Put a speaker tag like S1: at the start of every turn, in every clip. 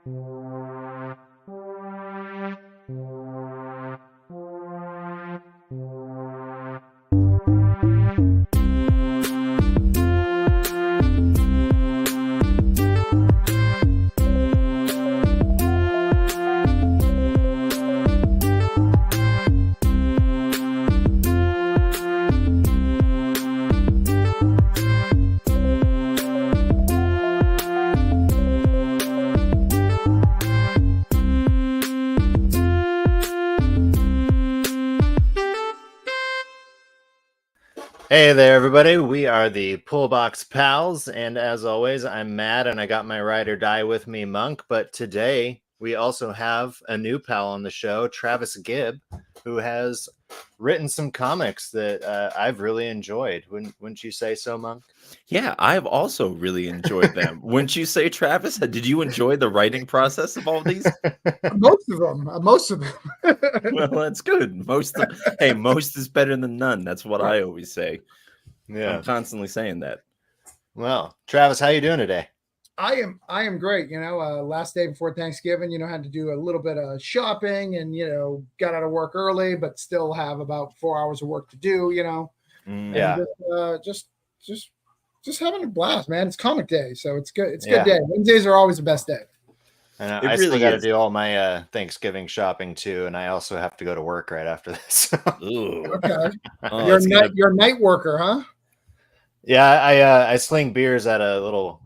S1: Hey there, everybody. We are the Pullbox Pals, and as always, I'm Matt, and I got my ride or die with me, Monk. But today, we also have a new pal on the show, Travis Gibb, who has written some comics that I've really enjoyed. Wouldn't you say so, Monk?
S2: Yeah, I've also really enjoyed them. Wouldn't you say, Travis? Did you enjoy the writing process of all of these?
S3: Most of them.
S2: Well, that's good. Most is better than none. That's what I always say.
S1: Yeah,
S2: I'm constantly saying that.
S1: Well, Travis, how you doing today?
S3: I am great. Last day before Thanksgiving, had to do a little bit of shopping and, got out of work early, but still have about 4 hours of work to do,
S1: Yeah.
S3: Just having a blast, man. It's comic day. So it's good. It's a good day. Wednesdays are always the best day.
S1: And I really still got to do all my Thanksgiving shopping too, and I also have to go to work right after this.
S2: Ooh.
S3: Okay. You're a night worker, huh?
S1: Yeah, I sling beers at a little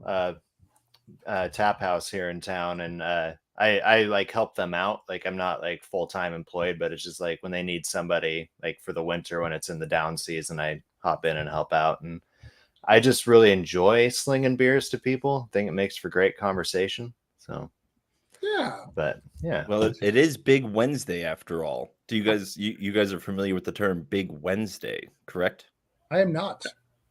S1: tap house here in town, and I like help them out. Like, I'm not like full-time employed, but it's just like when they need somebody, like for the winter when it's in the down season, I hop in and help out. And I just really enjoy slinging beers to people. I think it makes for great conversation. So
S3: yeah,
S1: but yeah.
S2: Well, it is Big Wednesday after all. Do you guys you guys are familiar with the term Big Wednesday, correct?
S3: I am not.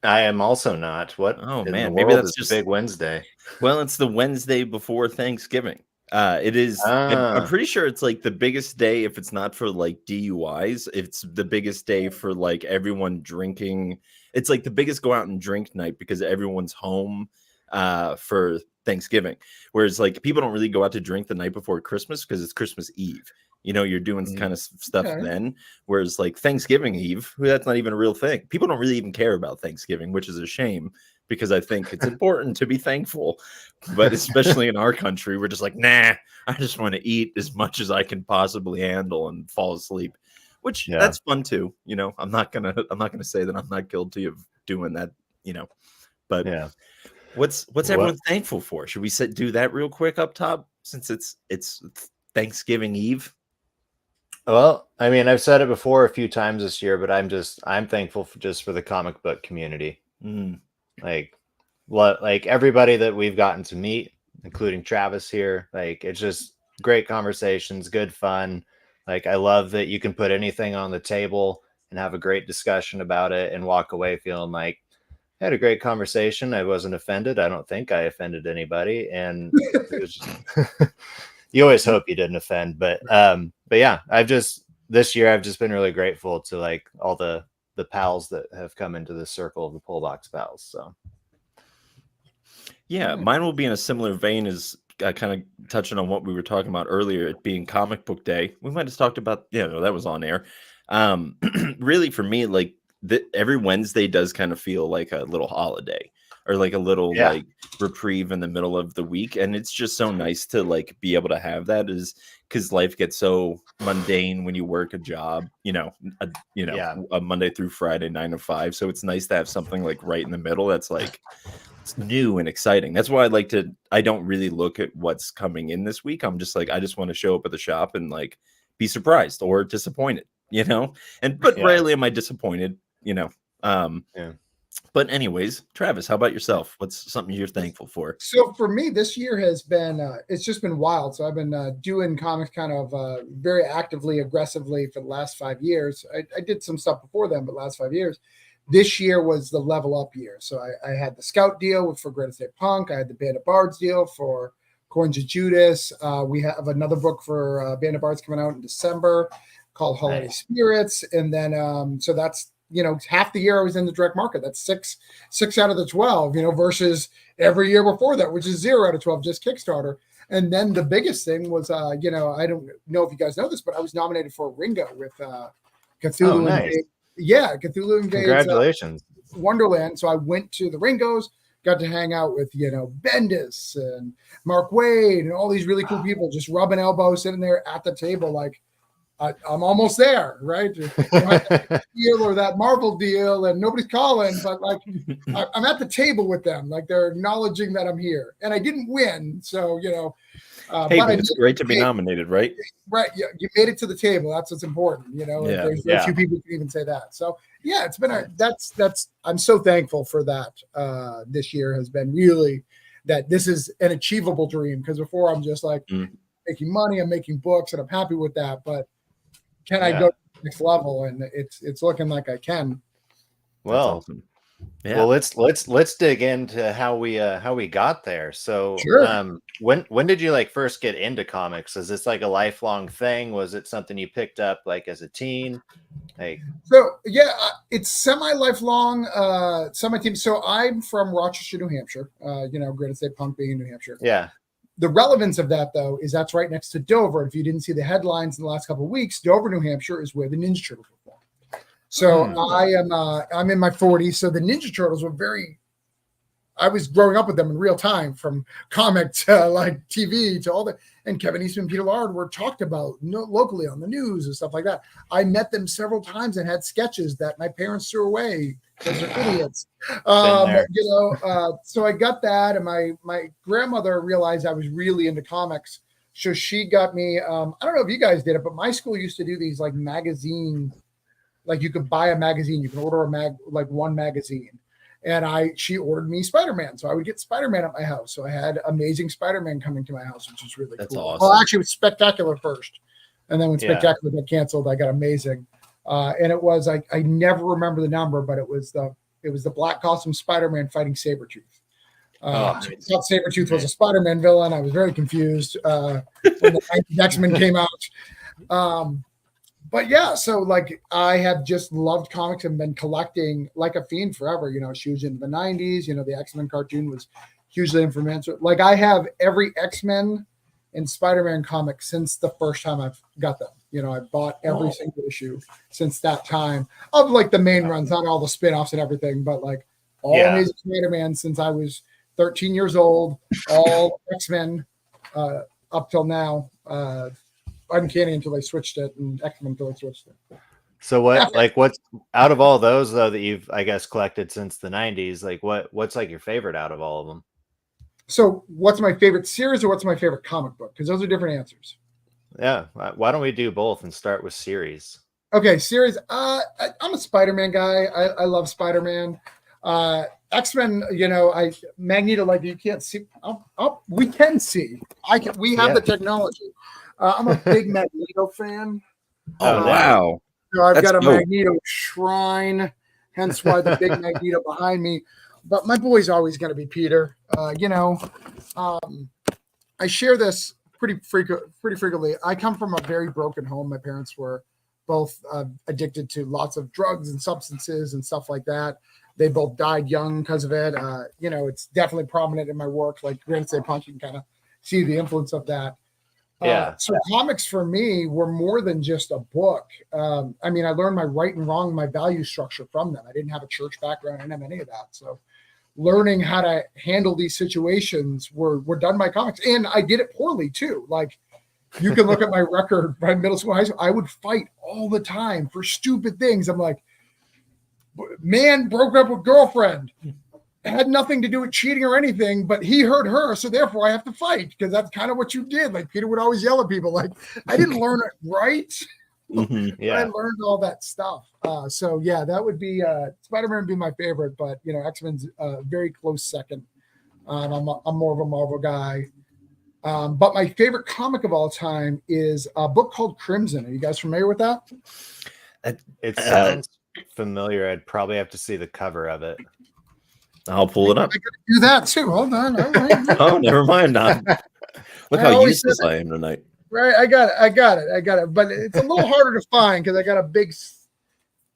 S1: I am also not. What?
S2: Oh
S1: in
S2: man,
S1: the
S2: maybe
S1: world
S2: that's
S1: is
S2: just
S1: Big Wednesday.
S2: Well, it's the Wednesday before Thanksgiving. It is. I'm pretty sure it's like the biggest day. If it's not for like DUIs, it's the biggest day for like everyone drinking. It's like the biggest go out and drink night because everyone's home for Thanksgiving. Whereas like people don't really go out to drink the night before Christmas because it's Christmas Eve. You're doing kind of stuff then. Whereas like Thanksgiving Eve, that's not even a real thing. People don't really even care about Thanksgiving, which is a shame because I think it's important to be thankful. But especially in our country, we're just like, nah, I just want to eat as much as I can possibly handle and fall asleep, which that's fun too. I'm not gonna say that I'm not guilty of doing that, but
S1: yeah.
S2: What's everyone thankful for? Should we do that real quick up top since it's Thanksgiving Eve?
S1: Well, I mean, I've said it before a few times this year, but I'm thankful for the comic book community. Like everybody that we've gotten to meet, including Travis here, like it's just great conversations, good fun. Like I love that you can put anything on the table and have a great discussion about it and walk away feeling like I had a great conversation. I wasn't offended. I don't think I offended anybody. And it was just, you always hope you didn't offend, but yeah, this year I've just been really grateful to like all the pals that have come into the circle of the Pullbox Pals. So
S2: yeah, mine will be in a similar vein as kind of touching on what we were talking about earlier, it being comic book day. We might have talked about, that was on air. Really for me, like every Wednesday does kind of feel like a little holiday or like a little like reprieve in the middle of the week. And it's just so nice to like be able to have that is because life gets so mundane when you work a job, a Monday through Friday, 9 to 5. So it's nice to have something like right in the middle. That's like, it's new and exciting. That's why I don't really look at what's coming in this week. I'm just like, I just want to show up at the shop and like be surprised or disappointed, but rarely am I disappointed, But anyways, Travis, how about yourself? What's something you're thankful for?
S3: So for me, this year has been, it's just been wild. So I've been doing comics kind of very actively, aggressively for the last 5 years. I did some stuff before then, but last 5 years. This year was the level up year. So I had the Scout deal for Granite State Punk. I had the Band of Bards deal for Coins of Judas. We have another book for Band of Bards coming out in December called Holiday Spirits. And then, so that's, half the year I was in the direct market. That's six out of the 12, versus every year before that, which is 0 out of 12, just Kickstarter. And then the biggest thing was, you know, I don't know if you guys know this, but I was nominated for a Ringo with Cthulhu.
S1: Oh, nice.
S3: Cthulhu Invades
S1: Congratulations.
S3: Wonderland. So I went to the Ringos, got to hang out with, you know, Bendis and Mark Waid and all these really cool people, just rubbing elbows, sitting there at the table like, I'm almost there, right? That deal or that Marvel deal, and nobody's calling, but like I'm at the table with them, like they're acknowledging that I'm here, and I didn't win, so you know.
S2: Hey, but it's great to be nominated, right?
S3: Right, you made it to the table. That's what's important, you know.
S2: Yeah.
S3: There's very few people who can even say that. So yeah, it's been that's I'm so thankful for that. This year has been really that this is an achievable dream, because before I'm just like making money, I'm making books, and I'm happy with that, but can I go to the next level? And it's looking like I can.
S1: Well,
S2: awesome.
S1: Well, let's dig into how we got there. So,
S3: sure.
S1: When did you like first get into comics? Is this like a lifelong thing? Was it something you picked up like as a teen? Like,
S3: so yeah, it's semi-lifelong, semi-team. So I'm from Rochester, New Hampshire. You know, Granite State Punk being in New Hampshire.
S1: yeah.
S3: The relevance of that, though, is that's right next to Dover. If you didn't see the headlines in the last couple of weeks, Dover, New Hampshire is where the Ninja Turtles were born. So I'm in my 40s. So the Ninja Turtles were I was growing up with them in real time, from comic to like TV to all that. And Kevin Eastman, Peter Lard were talked about locally on the news and stuff like that. I met them several times and had sketches that my parents threw away because they're idiots. You know, so I got that, and my grandmother realized I was really into comics, so she got me. I don't know if you guys did it, but my school used to do these like magazine, like you could buy a magazine, you can order one magazine, and she ordered me Spider-Man, so I would get Spider-Man at my house. So I had Amazing Spider-Man coming to my house, which was really cool.
S2: Awesome.
S3: Well, actually, it was Spectacular first, and then when Spectacular got canceled, I got Amazing. And it was I never remember the number, but it was the black costume Spider-Man fighting Sabretooth. I thought Sabretooth was a Spider-Man villain. I was very confused when the X-Men came out. But yeah, so like I have just loved comics and been collecting like a fiend forever. You know, she was in the 90s. You know, the X-Men cartoon was hugely influential. Like I have every X-Men and Spider-Man comic since the first time I've got them. You know, I bought every single issue since that time of like the main runs, not all the spin-offs and everything, but like all Amazing Spider-Man since I was 13 years old, all X-Men up till now. Uncanny until they switched it, and X-Men until they switched it.
S1: So what's out of all those though that you've, I guess, collected since the 90s, like what's like your favorite out of all of them? So
S3: what's my favorite series or what's my favorite comic book? Because those are different answers.
S1: Yeah. Why don't we do both and start with series?
S3: Okay, series. I'm a Spider-Man guy. I love Spider-Man. X-Men, you know, Magneto, like you can't see. We can see. We have the technology. I'm a big Magneto fan.
S2: Wow.
S3: So I've got a Magneto shrine, hence why the big Magneto behind me. But my boy's always going to be Peter. You know, I share this pretty frequently. I come from a very broken home. My parents were both addicted to lots of drugs and substances and stuff like that. They both died young because of it. You know, it's definitely prominent in my work. Like Granite State Punk, you can kind of see the influence of that. So comics for me were more than just a book. I mean, I learned my right and wrong, my value structure from them. I didn't have a church background. I didn't have any of that. So learning how to handle these situations were done by comics. And I did it poorly too. Like you can look at my record by middle school, high school. I would fight all the time for stupid things. I'm like, man broke up with girlfriend. It had nothing to do with cheating or anything, but he hurt her, so therefore I have to fight because that's kind of what you did. Like Peter would always yell at people. Like I didn't learn it right. I learned all that stuff. So yeah, that would be Spider-Man would be my favorite, but you know, X-Men's a very close second. I'm more of a Marvel guy. But my favorite comic of all time is a book called Crimson. Are you guys familiar with that?
S1: It sounds familiar. I'd probably have to see the cover of it.
S2: I'll pull it up.
S3: I gotta do that too. Hold on.
S2: Oh, never mind. Look how useless I am tonight.
S3: Right, I got it. But it's a little harder to find because I got a big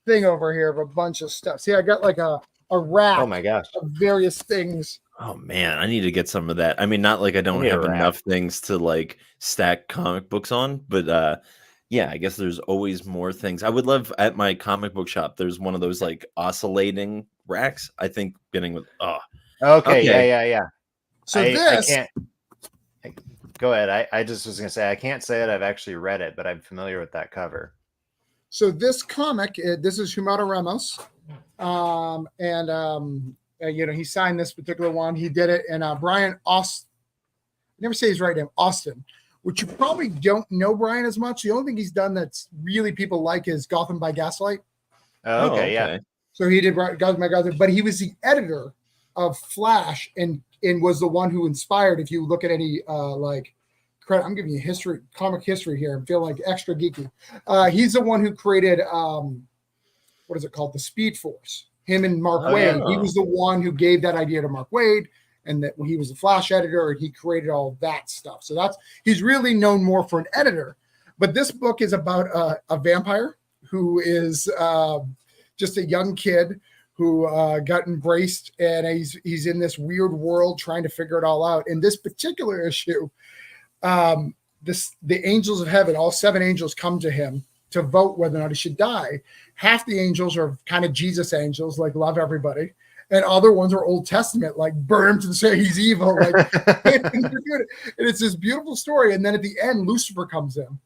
S3: thing over here of a bunch of stuff. See, I got like a rack.
S1: Oh my gosh!
S3: Of various things.
S2: Oh man, I need to get some of that. I mean, not like I don't have enough things to like stack comic books on, but yeah, I guess there's always more things. I would love at my comic book shop. There's one of those like oscillating racks. I think getting with
S1: Okay. Yeah.
S3: So
S1: I can't go ahead. I just was gonna say I can't say that I've actually read it, but I'm familiar with that cover.
S3: So this comic, this is Humberto Ramos, he signed this particular one. He did it, and Brian Austin. Never say his right name, Austin. Which you probably don't know Brian as much. The only thing he's done that's really people like is Gotham by Gaslight.
S1: Oh, okay, yeah.
S3: So he did Gotham by Gaslight, but he was the editor of Flash and was the one who inspired. If you look at any credit, I'm giving you comic history here. I'm feeling like extra geeky. He's the one who created what is it called? The Speed Force. Him and Mark Waid. Yeah. He was the one who gave that idea to Mark Waid, and that when he was the Flash editor, he created all that stuff. So he's really known more for an editor. But this book is about a vampire who is just a young kid who got embraced, and he's in this weird world trying to figure it all out. In this particular issue, the angels of heaven, all 7 angels, come to him to vote whether or not he should die. Half the angels are kind of Jesus angels, like love everybody, and other ones are Old Testament, like burn him to say he's evil. Like, and it's this beautiful story. And then at the end, Lucifer comes in,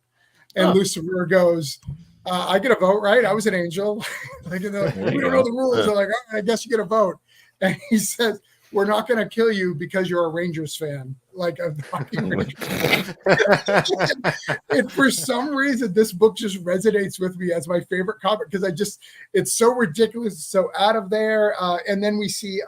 S3: and Lucifer goes, "I get a vote, right? I was an angel." We don't know the rules. I'm like, I guess you get a vote. And he says, "We're not going to kill you because you're a Rangers fan." Like a and for some reason, this book just resonates with me as my favorite comic because it's so ridiculous, so out of there. And then we see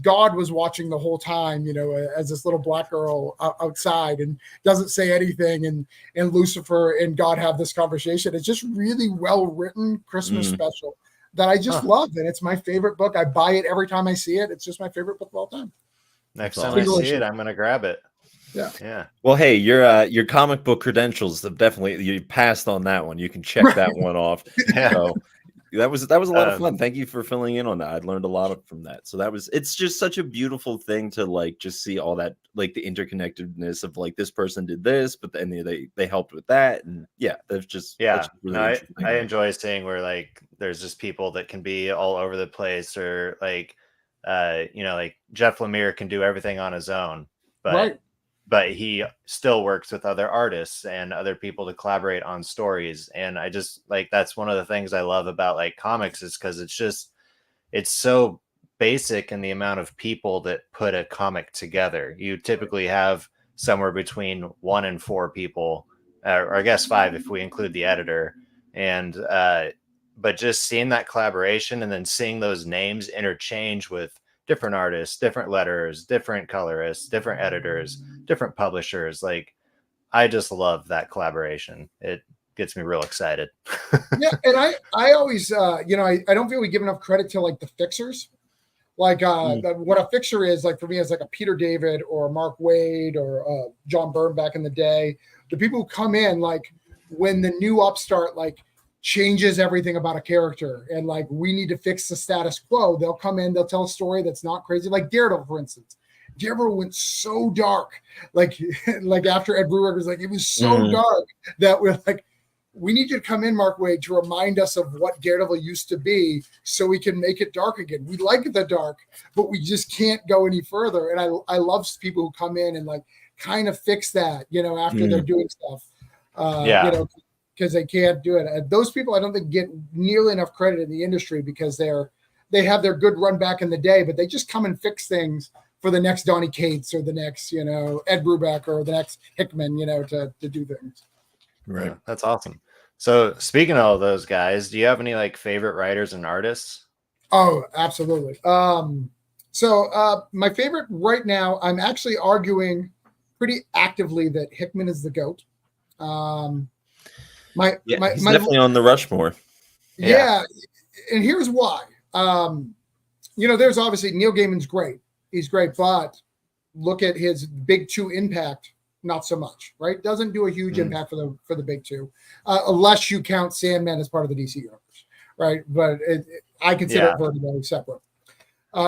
S3: God was watching the whole time, as this little black girl outside and doesn't say anything. And Lucifer and God have this conversation. It's just really well written Christmas special that I just love. And it's my favorite book. I buy it every time I see it. It's just my favorite book of all time.
S1: Next time I see it, I'm going to grab it. Yeah.
S2: Well, hey, your comic book credentials have definitely, you passed on that one. You can check that one off.
S1: Yeah.
S2: So that was a lot of fun. Thank you for filling in on that. I learned a lot from that. So it's just such a beautiful thing to like just see all that, like the interconnectedness of like this person did this, but then they helped with that, and that's really
S1: I enjoy seeing where like there's just people that can be all over the place, or like like Jeff Lemire can do everything on his own, but he still works with other artists and other people to collaborate on stories. And I just like, that's one of the things I love about like comics, is because it's so basic in the amount of people that put a comic together. You typically have somewhere between 1 and 4 people, or I guess 5 if we include the editor. And but just seeing that collaboration and then seeing those names interchange with different artists, different letters, different colorists, different editors, different publishers. Like, I just love that collaboration. It gets me real excited.
S3: Yeah. And I always, I don't feel we give enough credit to like the fixers. Like what a fixer is, like for me, is like a Peter David or Mark Waid or John Byrne back in the day. The people who come in, like when the new upstart, like, changes everything about a character and like we need to fix the status quo, they'll come in, they'll tell a story that's not crazy. Like Daredevil, for instance. Daredevil went so dark, like after Ed Brubaker was like, it was so dark that we're like, we need you to come in, Mark Waid, to remind us of what Daredevil used to be so we can make it dark again. We like the dark, but we just can't go any further. And I love people who come in and like kind of fix that, after they're doing stuff. Because they can't do it. And those people, I don't think, get nearly enough credit in the industry because they have their good run back in the day, but they just come and fix things for the next Donny Cates or the next, Ed Brubaker or the next Hickman, to do things.
S1: Right. Yeah, that's awesome. So speaking of all those guys, do you have any like favorite writers and artists?
S3: Oh, absolutely. So my favorite right now, I'm actually arguing pretty actively that Hickman is the GOAT.
S2: He's definitely on the Rushmore.
S3: Yeah. And here's why. There's obviously Neil Gaiman's great. He's great, but look at his big 2 impact, not so much, right? Doesn't do a huge impact for the big 2, unless you count Sandman as part of the DC universe, right? But I consider it very separate.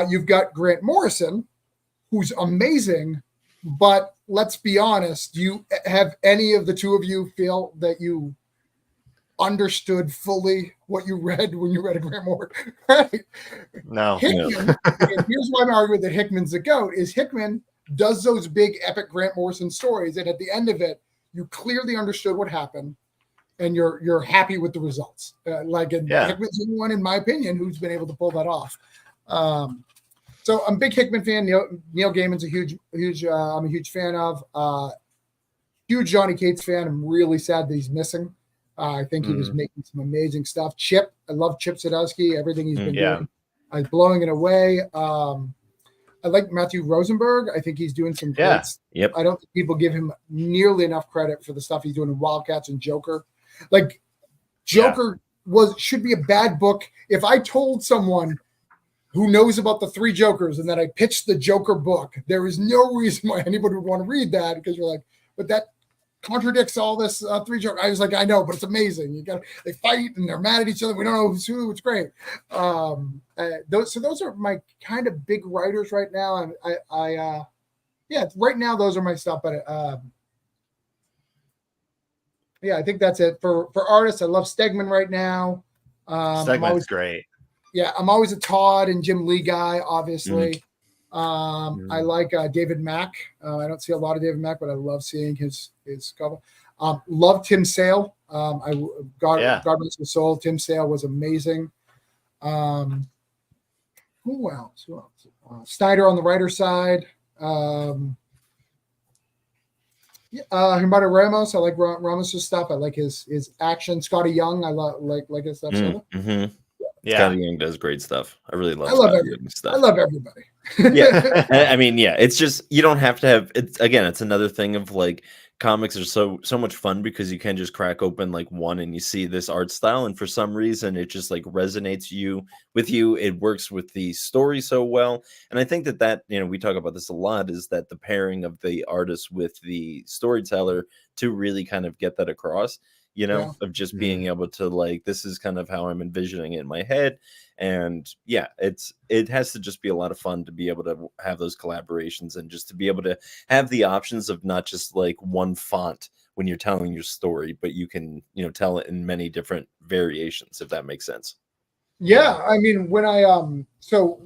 S3: You've got Grant Morrison, who's amazing, but let's be honest, do you have any of the two of you feel that you understood fully what you read when you read a Grant Morrison? Right?
S1: No.
S3: Hickman, and here's why I'm arguing that Hickman's the GOAT, is Hickman does those big epic Grant Morrison stories, and at the end of it, you clearly understood what happened, and you're happy with the results. Hickman's the one, in my opinion, who's been able to pull that off. So I'm a big Hickman fan. Neil Gaiman's I'm a huge fan of. Huge Johnny Cates fan. I'm really sad that he's missing. I think he was making some amazing stuff. Chip, I love Chip Zdarsky. Everything he's been doing, I'm blowing it away. I like Matthew Rosenberg. I think he's doing some great stuff.
S2: Yep.
S3: I don't think people give him nearly enough credit for the stuff he's doing in Wildcats and Joker. Like Joker should be a bad book. If I told someone who knows about the three Jokers and then I pitched the Joker book, there is no reason why anybody would want to read that, because you're like, but that contradicts all this three Joker. I was like, I know, but it's amazing. They fight and they're mad at each other. We don't know who's who. It's great. Those are my kind of big writers right now. And right now those are my stuff. But I think that's it for artists. I love Stegman right now.
S1: Stegman's great.
S3: Yeah, I'm always a Todd and Jim Lee guy, obviously. I like David Mack. I don't see a lot of David Mack, but I love seeing his cover. Love Tim Sale. God rest his soul. Tim Sale was amazing. Who else? Snyder on the writer side. Humberto Ramos. I like Ramos's stuff. I like his action. Scotty Young. I like his stuff.
S2: Scotty Young does great stuff. I really love.
S3: I love everybody.
S2: I mean, it's just, you don't have to have. It's another thing of like, comics are so much fun because you can just crack open like one and you see this art style, and for some reason it just like resonates with you. It works with the story so well, and I think that we talk about this a lot, is that the pairing of the artist with the storyteller to really kind of get that across. Of just being able to like, this is kind of how I'm envisioning it in my head. And it has to just be a lot of fun to be able to have those collaborations and just to be able to have the options of not just like one font when you're telling your story, but you can, tell it in many different variations, if that makes sense.
S3: Yeah. I mean, when so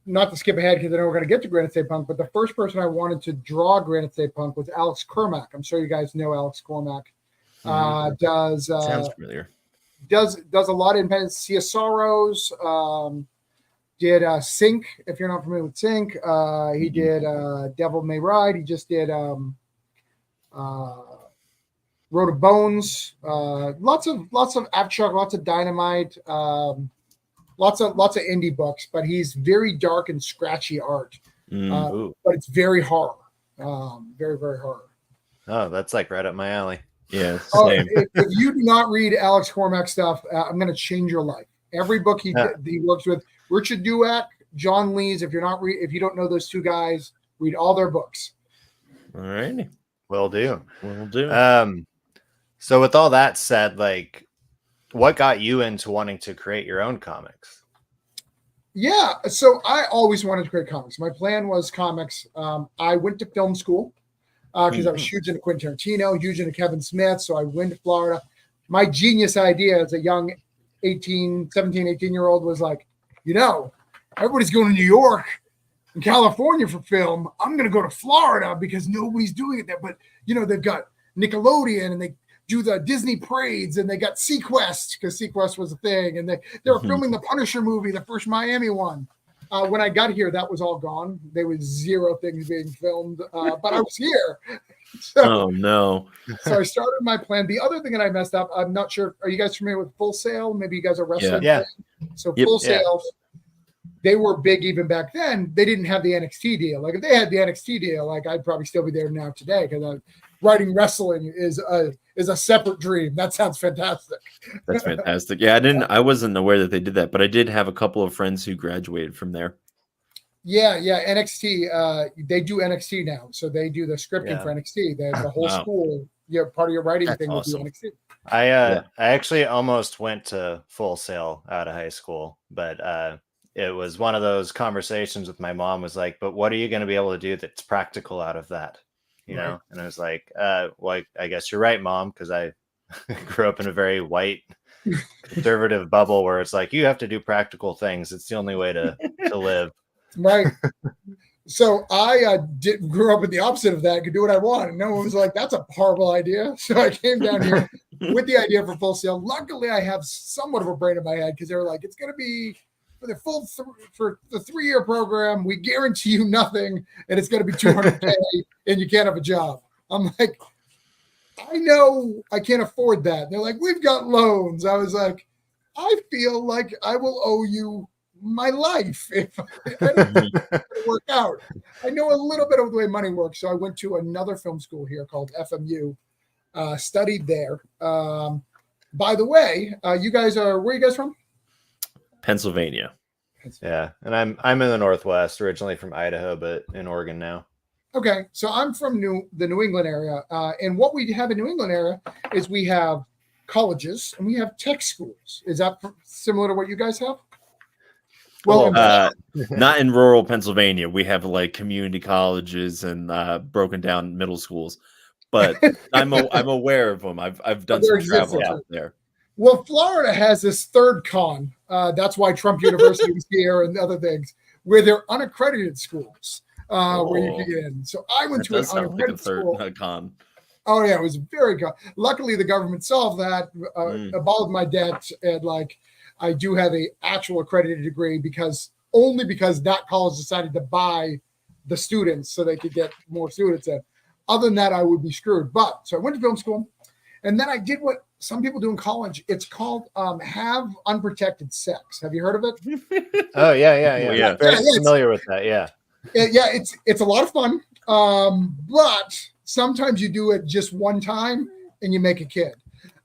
S3: not to skip ahead because I know we're going to get to Granite State Punk, but the first person I wanted to draw Granite State Punk was Alex Cormack. I'm sure you guys know Alex Cormack. Sounds familiar. Does a lot of independent. Sea of Sorrows. Did Sync, if you're not familiar with Sync. He did Devil May Ride. He just did Road of Bones. Lots of Aftershock, lots of Dynamite. Lots of indie books, but he's very dark and scratchy art. But it's very horror. Very, very horror.
S1: Oh, that's like right up my alley.
S2: Yeah. Same.
S3: If you do not read Alex Cormack stuff, I'm going to change your life. Every book he works with, Richard Dueck, John Lees. If you don't know those two guys, read all their books.
S2: All right.
S1: Will do.
S2: Will do.
S1: So with all that said, like, what got you into wanting to create your own comics?
S3: Yeah. So I always wanted to create comics. My plan was comics. I went to film school. Because I was huge into Quentin Tarantino, huge into Kevin Smith. So I went to Florida. My genius idea as a young 18-year-old was like, everybody's going to New York and California for film. I'm going to go to Florida because nobody's doing it there. But, they've got Nickelodeon and they do the Disney parades and they got Sequest because Sequest was a thing. And they were filming the Punisher movie, the first Miami one. When I got here, that was all gone. There was zero things being filmed, but I was here.
S2: Oh, no.
S3: So I started my plan. The other thing that I messed up, I'm not sure. Are you guys familiar with Full Sail? Maybe you guys are wrestling.
S1: Yeah.
S3: So Full Sail, they were big even back then. They didn't have the NXT deal. Like if they had the NXT deal, like I'd probably still be there now today because writing wrestling is a separate dream. That sounds fantastic.
S2: That's fantastic. Yeah, I wasn't aware that they did that, but I did have a couple of friends who graduated from there.
S3: Yeah, NXT. They do NXT now, so they do the scripting for NXT. The whole school, part of your writing thing will be NXT. I
S1: actually almost went to Full Sail out of high school, but it was one of those conversations with my mom was like, but what are you going to be able to do that's practical out of that? You know? And I was like, well, I guess you're right, Mom, because I grew up in a very white conservative bubble where it's like, you have to do practical things. It's the only way to live.
S3: Right. So I grew up with the opposite of that. I could do what I want. And no one was like, that's a horrible idea. So I came down here with the idea for Full Sail. Luckily, I have somewhat of a brain in my head because they were like, it's going to be for the for the 3-year program. We guarantee you nothing. And it's going to be $200K and you can't have a job. I'm like, I know I can't afford that. They're like, we've got loans. I was like, I feel like I will owe you my life if I don't work out. I know a little bit of the way money works. So I went to another film school here called FMU, studied there. By the way, you guys where are you guys from?
S2: Pennsylvania.
S1: Yeah. And I'm in the Northwest, originally from Idaho, but in Oregon now.
S3: Okay. So I'm from the New England area. And what we have in New England area is we have colleges and we have tech schools. Is that similar to what you guys have?
S2: Well, not in rural Pennsylvania. We have like community colleges and broken down middle schools, but I'm aware of them. I've done some travel out there.
S3: Well, Florida has this third con. That's why Trump University was here and other things, where they're unaccredited schools where you can get in. So I went to an unaccredited school.
S2: Con.
S3: Oh yeah, it was very good. Luckily, the government solved that, abolished my debt, and like. I do have a actual accredited degree because that college decided to buy the students so they could get more students in. Other than that, I would be screwed. But so I went to film school, and then I did what some people do in college. It's called have unprotected sex. Have you heard of it?
S1: Oh yeah. Very familiar with that. Yeah.
S3: Yeah, it's a lot of fun. But sometimes you do it just one time and you make a kid.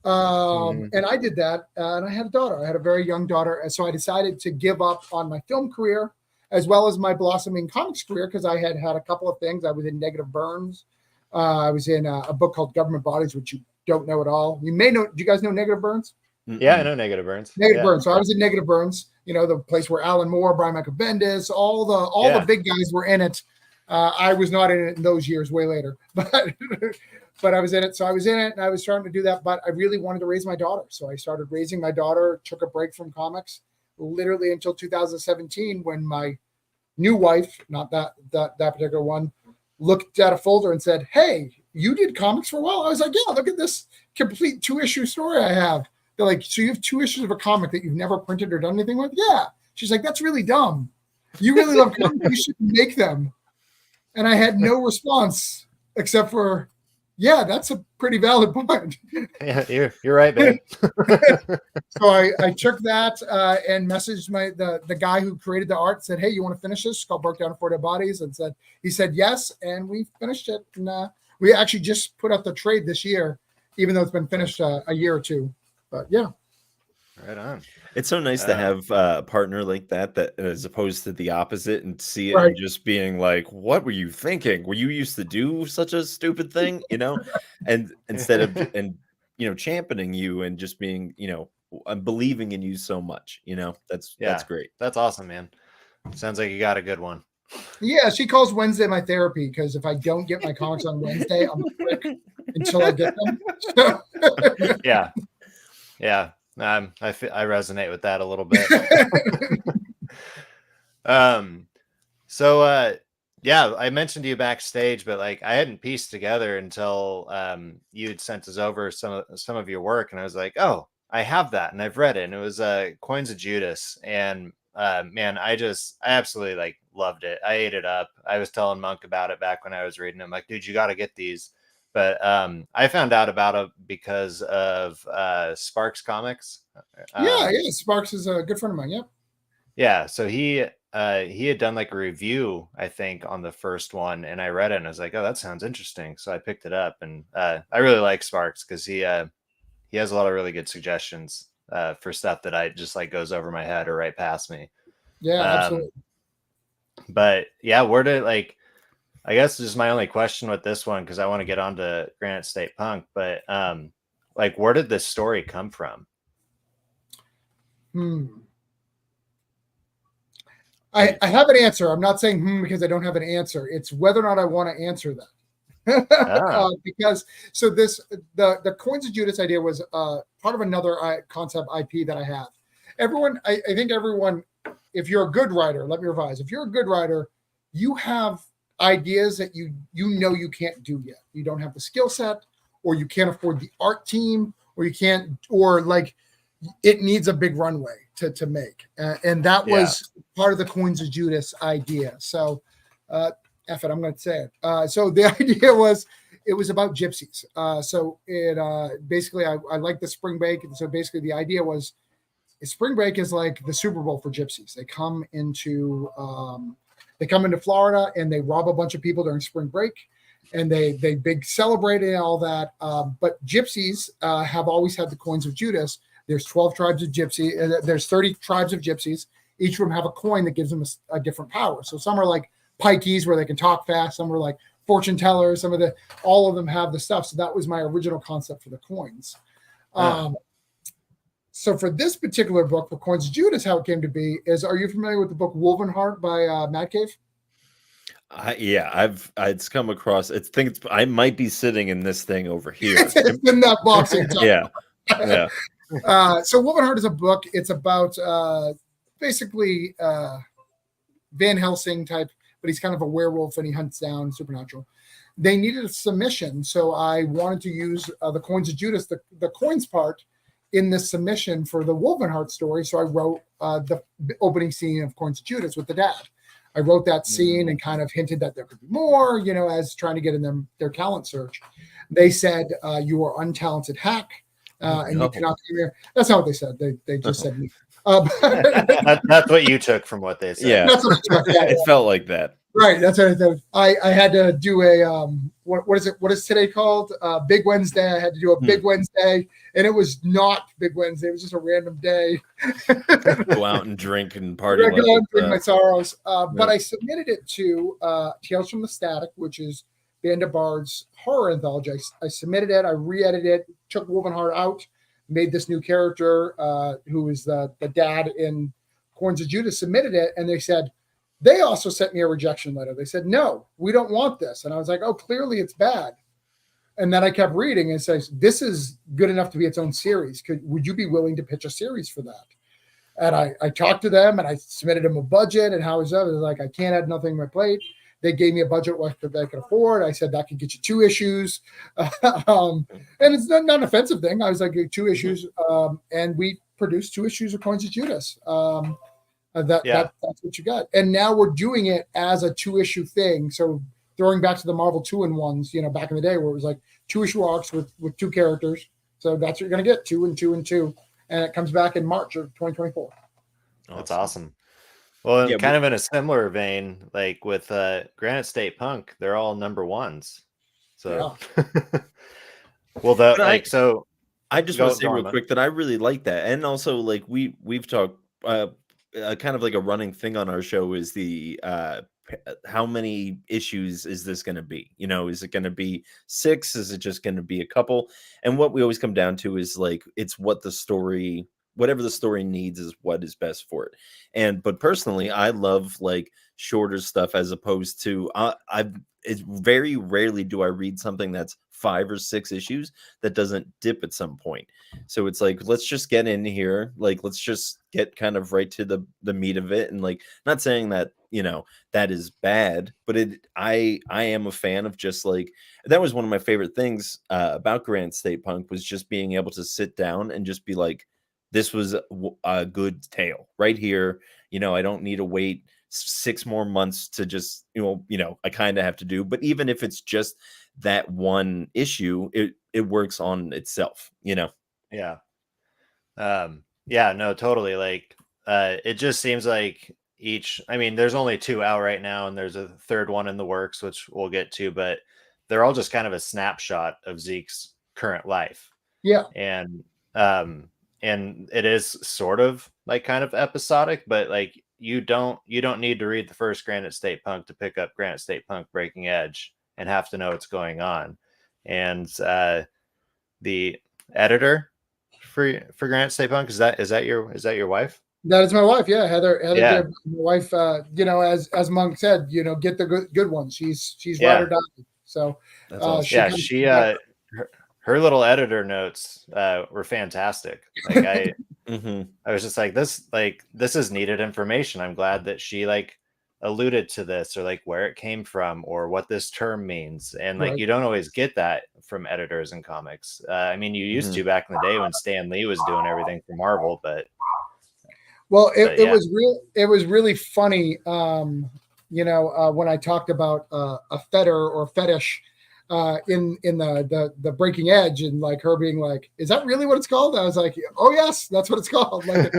S3: And I did that, and I had a daughter. I had a very young daughter, and so I decided to give up on my film career as well as my blossoming comics career because I had a couple of things. I was in Negative Burns. I was in a book called Government Bodies, which you don't know at all. You may know. Do you guys know Negative Burns?
S1: Yeah, I know Negative Burns.
S3: Burns. So I was in Negative Burns. You know, the place where Alan Moore, Brian Michael Bendis, all the big guys were in it. I was not in it in those years, way later, but I was in it. So I was in it and I was starting to do that, but I really wanted to raise my daughter. So I started raising my daughter, took a break from comics literally until 2017 when my new wife, not that particular one, looked at a folder and said, hey, you did comics for a while? I was like, yeah, look at this complete 2-issue story I have. They're like, so you have 2 issues of a comic that you've never printed or done anything with? Yeah. She's like, that's really dumb. You really love comics. You should make them. And I had no response except for, yeah, that's a pretty valid point.
S1: Yeah, you're right, babe.
S3: So I took that and messaged the guy who created the art, said, hey, you want to finish this? It's called Broke Down to 4 Dead Bodies. And he said yes, and we finished it. And we actually just put out the trade this year, even though it's been finished a year or two. But yeah.
S1: Right on.
S2: It's so nice to have a partner like that as opposed to the opposite and see it and just being like, what were you thinking? Were you used to do such a stupid thing? You know, and instead of, championing you and just being, believing in you so much, that's great.
S1: That's awesome, man. Sounds like you got a good one.
S3: Yeah. She calls Wednesday my therapy because if I don't get my comics on Wednesday, I'm a prick until I get them. So.
S1: Yeah. Yeah. I resonate with that a little bit. I mentioned to you backstage, but like I hadn't pieced together until you had sent us over some of your work, and I was like, oh, I have that, and I've read it, and it was Coins of Judas, and man, I absolutely like loved it. I ate it up. I was telling Monk about it back when I was reading. I'm like, dude, you got to get these. But I found out about it because of Sparks Comics.
S3: Yeah, Sparks is a good friend of mine. Yep.
S1: Yeah, so he had done like a review, I think, on the first one, and I read it and I was like, oh, that sounds interesting. So I picked it up, and I really like Sparks because he has a lot of really good suggestions for stuff that I just like goes over my head or right past me.
S3: Yeah, absolutely.
S1: But yeah, I guess this is my only question with this one because I want to get on to Granite State Punk, but where did this story come from?
S3: I have an answer. I'm not saying because I don't have an answer. It's whether or not I want to answer that. Because so the Coins of Judas idea was part of another concept IP that I have. I think everyone, if you're a good writer, let me revise. If you're a good writer, you have ideas that you know you can't do yet. You don't have the skill set, or you can't afford the art team, or you can't, or like it needs a big runway to make. And that was part of the Coins of Judas idea. So F it, I'm going to say it. So the idea was, it was about gypsies. So it basically, I like the spring break. And so basically the idea was, spring break is like the Super Bowl for gypsies. They come into Florida and they rob a bunch of people during spring break, and they big celebrate and all that. But gypsies have always had the Coins of Judas. There's 12 tribes of gypsy. There's 30 tribes of gypsies. Each of them have a coin that gives them a different power. So some are like pikeys where they can talk fast. Some are like fortune tellers. All of them have the stuff. So that was my original concept for the coins. So for this particular book, for Coins of Judas, how it came to be is, are you familiar with the book Woven Heart by Matt Cave?
S2: It's come across. I might be sitting in this thing over here.
S3: It's in that boxing.
S2: Yeah.
S3: So Woven Heart is a book. It's about basically Van Helsing type, but he's kind of a werewolf and he hunts down supernatural. They needed a submission, so I wanted to use the Coins of Judas, the coins part, in this submission for the Woven Heart story. So I wrote the opening scene of Coins of Judas with the dad. I wrote that scene and kind of hinted that there could be more, as trying to get in their talent search. They said, you are untalented hack, and you cannot come here. That's not what they said. They just said me.
S1: That's what you took from what they said.
S2: Yeah,
S3: that's what I took.
S2: It felt like that.
S3: Right, that's what I thought. I had to do a what is it? What is today called? Big Wednesday. I had to do a Big Wednesday, and it was not Big Wednesday. It was just a random day.
S2: Go out and drink and party.
S3: Go out and drink my sorrows. But I submitted it to Tales from the Static, which is Band of Bards horror anthology. I submitted it. I re-edited it. Took Woven Heart out. Made this new character who is the dad in Coins of Judas. Submitted it, and they said. They also sent me a rejection letter. They said, no, we don't want this. And I was like, oh, clearly it's bad. And then I kept reading and it says, this is good enough to be its own series. Would you be willing to pitch a series for that? And I talked to them and I submitted them a budget and how is that? It was like, I can't add nothing on my plate. They gave me a budget that I could afford. I said, that could get you 2 issues. And it's not an offensive thing. I was like, 2 issues. And we produced 2 issues of Coins of Judas. That's what you got. And now we're doing it as a 2-issue thing. So throwing back to the Marvel 2-in-1s, back in the day where it was like 2-issue arcs with 2 characters. So that's what you're going to get, 2 and 2 and 2. And it comes back in March of 2024.
S1: That's awesome. Well, kind of in a similar vein, like with Granite State Punk, they're all number 1s. So, well, I
S2: just want to say real quick that I really like that. And also, like, we've talked, kind of like a running thing on our show is the how many issues is this going to be? Is it going to be 6? Is it just going to be a couple? And what we always come down to is like, it's whatever the story needs is what is best for it. But personally, I love like shorter stuff as opposed to it's very rarely do I read something that's 5 or 6 issues that doesn't dip at some point. So it's like, let's just get in here. Like, let's just get kind of right to the meat of it. And like, not saying that, that is bad, but I am a fan of just like, that was one of my favorite things about Granite State Punk was just being able to sit down and just be like, this was a good tale right here. I don't need to wait 6 more months to just, I kind of have to do, but even if it's just that one issue, it works on itself, Yeah.
S1: No, totally. Like, it just seems like there's only 2 out right now and there's a 3rd one in the works, which we'll get to, but they're all just kind of a snapshot of Zeke's current life.
S3: Yeah.
S1: And it is sort of like kind of episodic, but like, you don't need to read the first Granite State Punk to pick up Granite State Punk Breaking Edge and have to know what's going on. And the editor for Granite State Punk, is that your wife?
S3: That is my wife. Yeah, Heather
S1: Yeah.
S3: Gibb, my wife. As Monk said, get the good ones. She's
S1: Yeah.
S3: ride or die. So
S2: That's awesome.
S1: she her little editor notes were fantastic. Like I was just like, this is needed information. I'm glad that she like alluded to this, or like where it came from, or what this term means. And like,
S3: Right.
S1: you don't always get that from editors in comics. I mean, you used to back in the day when Stan Lee was doing everything for Marvel, but
S3: it was really funny. When I talked about a fetter or fetish in the Breaking Edge, and like her being like, "Is that really what it's called?" I was like, "Oh yes, that's what it's called." Like,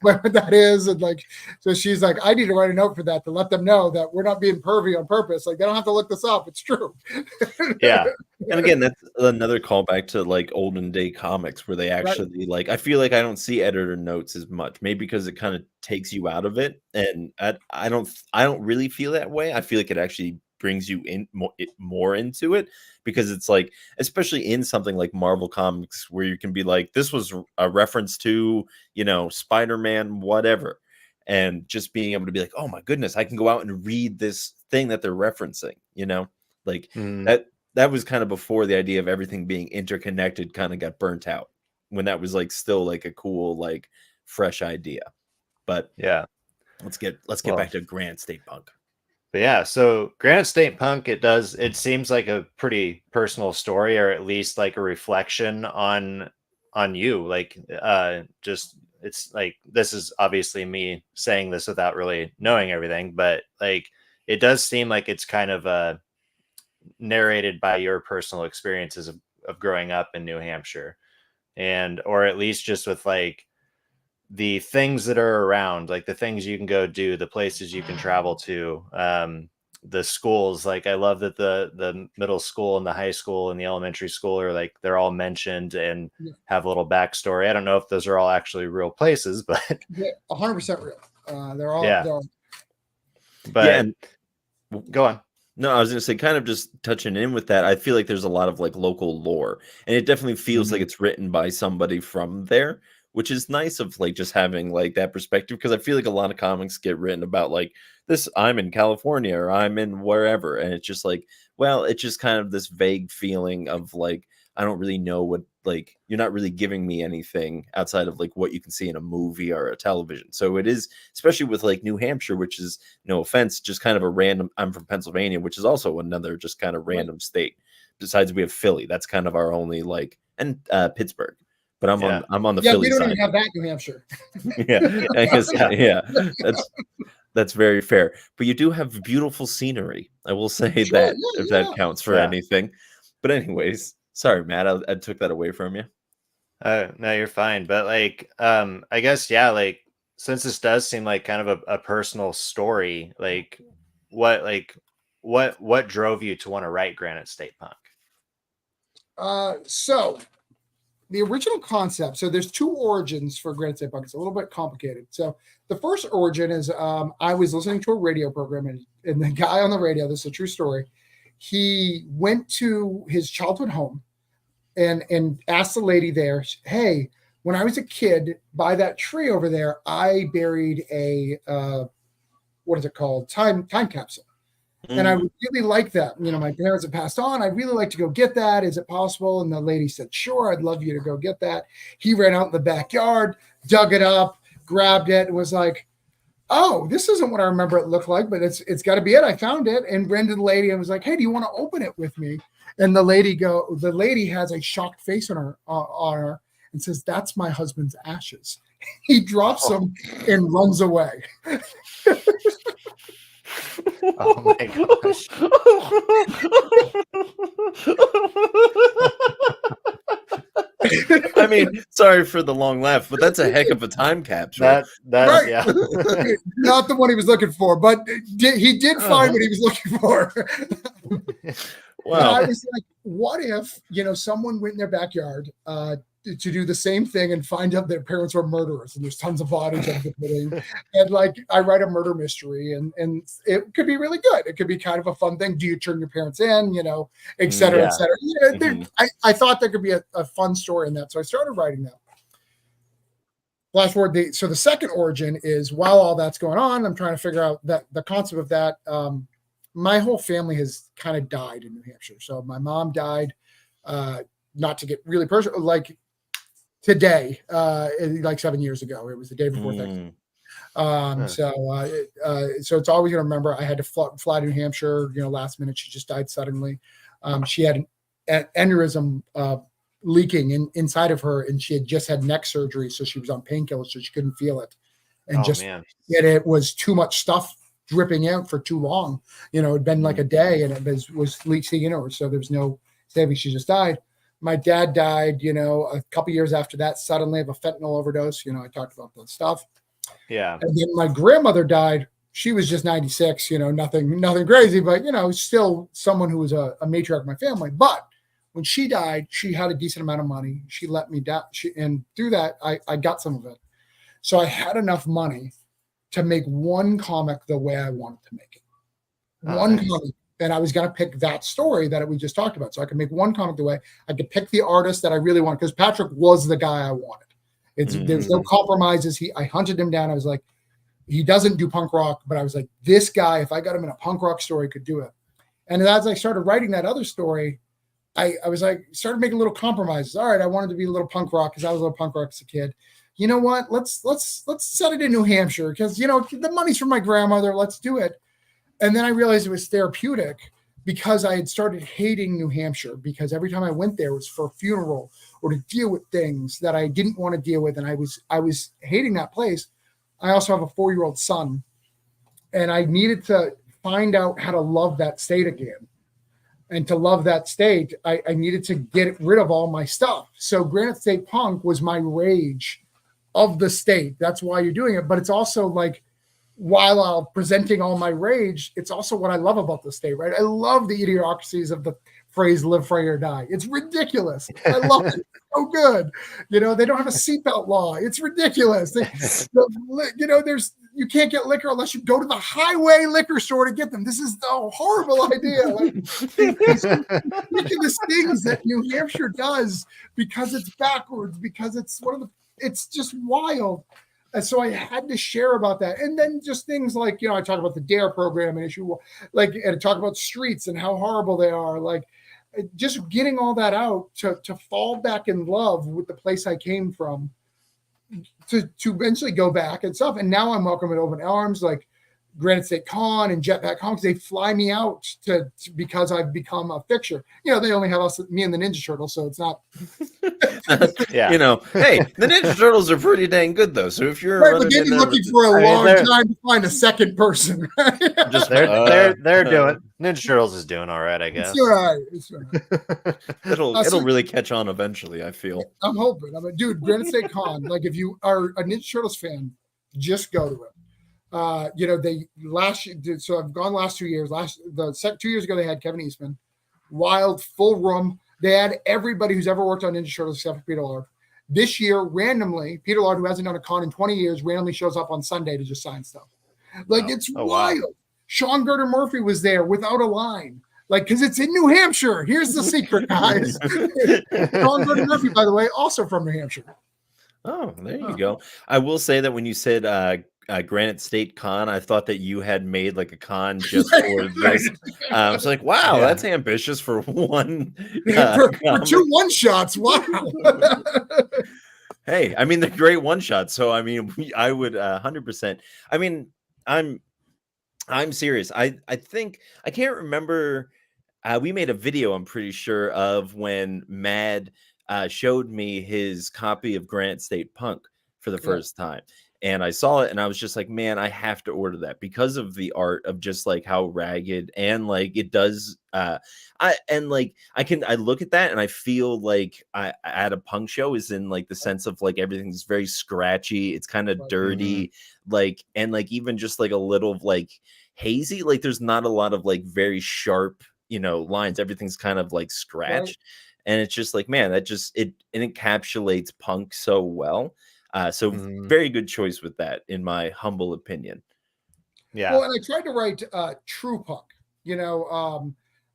S3: what that is, and like, so she's like, "I need to write a note for that to let them know that we're not being pervy on purpose. Like, they don't have to look this up. It's true."
S1: Yeah.
S2: And again, that's another callback to like olden day comics where they actually like. I feel like I don't see editor notes as much, maybe because it kind of takes you out of it, and I don't really feel that way. I feel like it actually brings you in more into it, because it's like, especially in something like Marvel Comics, where you can be like, this was a reference to, Spider-Man, whatever, and just being able to be like, oh my goodness, I can go out and read this thing that they're referencing, like that was kind of before the idea of everything being interconnected kind of got burnt out, when that was like still like a cool, like fresh idea. But
S1: yeah,
S2: let's get back to Granite State Punk.
S1: But yeah, so Granite State Punk, it seems like a pretty personal story, or at least like a reflection on you. Like, just, it's like, this is obviously me saying this without really knowing everything, but like, it does seem like it's kind of narrated by your personal experiences of growing up in New Hampshire, or at least just with like the things that are around, like the things you can go do, the places you can travel to, the schools. Like, I love that the middle school and the high school and the elementary school are like, they're all mentioned and have a little backstory. I don't know if those are all actually real places, but
S3: 100% real. They're all.
S1: But go on.
S2: No, I was going to say, kind of just touching in with that, I feel like there's a lot of like local lore, and it definitely feels like it's written by somebody from there, which is nice, of like just having like that perspective, because I feel like a lot of comics get written about like this, I'm in California or I'm in wherever, and it's just like, well, it's just kind of this vague feeling of like, I don't really know what, like, you're not really giving me anything outside of like what you can see in a movie or a television. So it is, especially with like New Hampshire, which is, no offense, just kind of a random, I'm from Pennsylvania, which is also another just kind of random state. Besides, we have Philly. That's kind of our only, like, and Pittsburgh. But I'm on the Philly side.
S3: We don't even have that in New Hampshire.
S2: I guess, that's very fair. But you do have beautiful scenery. I will say that, if that counts for anything. But anyways, sorry, Matt, I took that away from you.
S1: No, you're fine. But like, I guess, like, since this does seem like kind of a personal story, like what drove you to want to write Granite State Punk?
S3: So the original concept, so there's two origins for Granite State Punk. It's a little bit complicated. So the first origin is I was listening to a radio program, and the guy on the radio, this is a true story, he went to his childhood home and asked the lady there, hey, when I was a kid, by that tree over there, I buried a, what is it called? Time capsule. And I would really like that. My parents have passed on. I'd really like to go get that. Is it possible? And the lady said, sure, I'd love you to go get that. He ran out in the backyard, dug it up, grabbed it, and was like, oh, this isn't what I remember it looked like, but it's got to be it. I found it, and ran to the lady and was like, hey, do you want to open it with me? And the lady has a shocked face on her and says, that's my husband's ashes. He drops them and runs away.
S1: Oh my gosh.
S2: I mean, sorry for the long laugh, but that's a heck of a time capsule.
S1: That
S3: right.
S1: Yeah.
S3: Not the one he was looking for, but he did find what he was looking for. Wow. I was like, what if, someone went in their backyard to do the same thing and find out their parents were murderers, and there's tons of bodies of the pudding. And like, I write a murder mystery, and it could be really good. It could be kind of a fun thing. Do you turn your parents in, et cetera, et cetera. I thought there could be a fun story in that. So I started writing that. flash forward. So the second origin is while all that's going on, I'm trying to figure out that the concept of that. My whole family has kind of died in New Hampshire. So my mom died, not to get really personal, like today, like 7 years ago. It was the day before Thanksgiving. So it's always going to remember. I had to fly to New Hampshire, last minute. She just died suddenly. She had an aneurysm leaking inside of her, and she had just had neck surgery, so she was on painkillers, so she couldn't feel it, and it was too much stuff dripping out for too long. It'd been like a day, and it was leaking in her, so there was no saving. She just died. My dad died, a couple years after that, suddenly of a fentanyl overdose. I talked about that stuff.
S1: Yeah.
S3: And then my grandmother died. She was just 96, nothing crazy, but, still someone who was a matriarch of my family. But when she died, she had a decent amount of money. She let me die. And through that, I got some of it. So I had enough money to make one comic the way I wanted to make it. Comic. And I was going to pick that story that we just talked about. So I could make one comic the way I could pick the artist that I really wanted, because Patrick was the guy I wanted. There's no compromises. I hunted him down. I was like, he doesn't do punk rock, but I was like, this guy, if I got him in a punk rock story, could do it. And as I started writing that other story, I was like, started making little compromises. All right, I wanted to be a little punk rock because I was a little punk rock as a kid. You know what? Let's set it in New Hampshire because the money's from my grandmother. Let's do it. And then I realized it was therapeutic because I had started hating New Hampshire, because every time I went there it was for a funeral or to deal with things that I didn't want to deal with. And I was hating that place. I also have a 4-year-old son, and I needed to find out how to love that state again. And to love that state, I needed to get rid of all my stuff. So Granite State Punk was my rage of the state. That's why you're doing it. But it's also like, while I'm presenting all my rage, it's also what I love about the state, right? I love the idiocracies of the phrase "live free or die." It's ridiculous. I love it. So good. They don't have a seatbelt law. It's ridiculous. You can't get liquor unless you go to the highway liquor store to get them. This is a horrible idea. Like, these ridiculous things that New Hampshire does because it's backwards, because it's just wild. And so I had to share about that. And then just things like, I talk about the DARE program and issue, and I talk about streets and how horrible they are. Like, just getting all that out to fall back in love with the place I came from, to eventually go back and stuff. And now I'm welcome with open arms, like Granite State Con and Jetpack Con, because they fly me out because I've become a fixture. They only have me and the Ninja Turtles, so it's not.
S2: Hey, the Ninja Turtles are pretty dang good though. So if you're
S3: but they've been looking for a long time to find a second person.
S1: Just they're doing. Ninja Turtles is doing all right, I guess.
S3: It's all right.
S2: It'll really catch on eventually, I feel.
S3: I'm hoping. Dude, Granite State Con. Like, if you are a Ninja Turtles fan, just go to it. They last year, so I've gone last 2 years. 2 years ago, they had Kevin Eastman, wild, full room. They had everybody who's ever worked on Ninja Turtles except for Peter Lord. This year, randomly, Peter Lord, who hasn't done a con in 20 years, randomly shows up on Sunday to just sign stuff. Like, it's wild. Wow. Sean Gerder Murphy was there without a line. Like, because it's in New Hampshire. Here's the secret, guys. Sean Gerder Murphy, by the way, also from New Hampshire.
S2: Oh, there you go. I will say that when you said Granite State Con, I thought that you had made like a con just for this. I was like, wow, that's ambitious for one.
S3: For 2 one-shots. Wow.
S2: Hey, I mean, they're great one-shots. So, I mean, I would 100%. I mean, I'm serious. I think I can't remember. We made a video, I'm pretty sure, of when Mad showed me his copy of Granite State Punk for the first time. And I saw it and I was just like, man, I have to order that because of the art of just like how ragged and like it does. I look at that and I feel like I at a punk show is in like the sense of like everything's very scratchy. It's kind of dirty, like, and like even just like a little like hazy, like there's not a lot of like very sharp, lines. Everything's kind of like scratched. And it's just like, man, that just it encapsulates punk so well. So very good choice with that, in my humble opinion.
S1: Yeah.
S3: Well, and I tried to write true punk.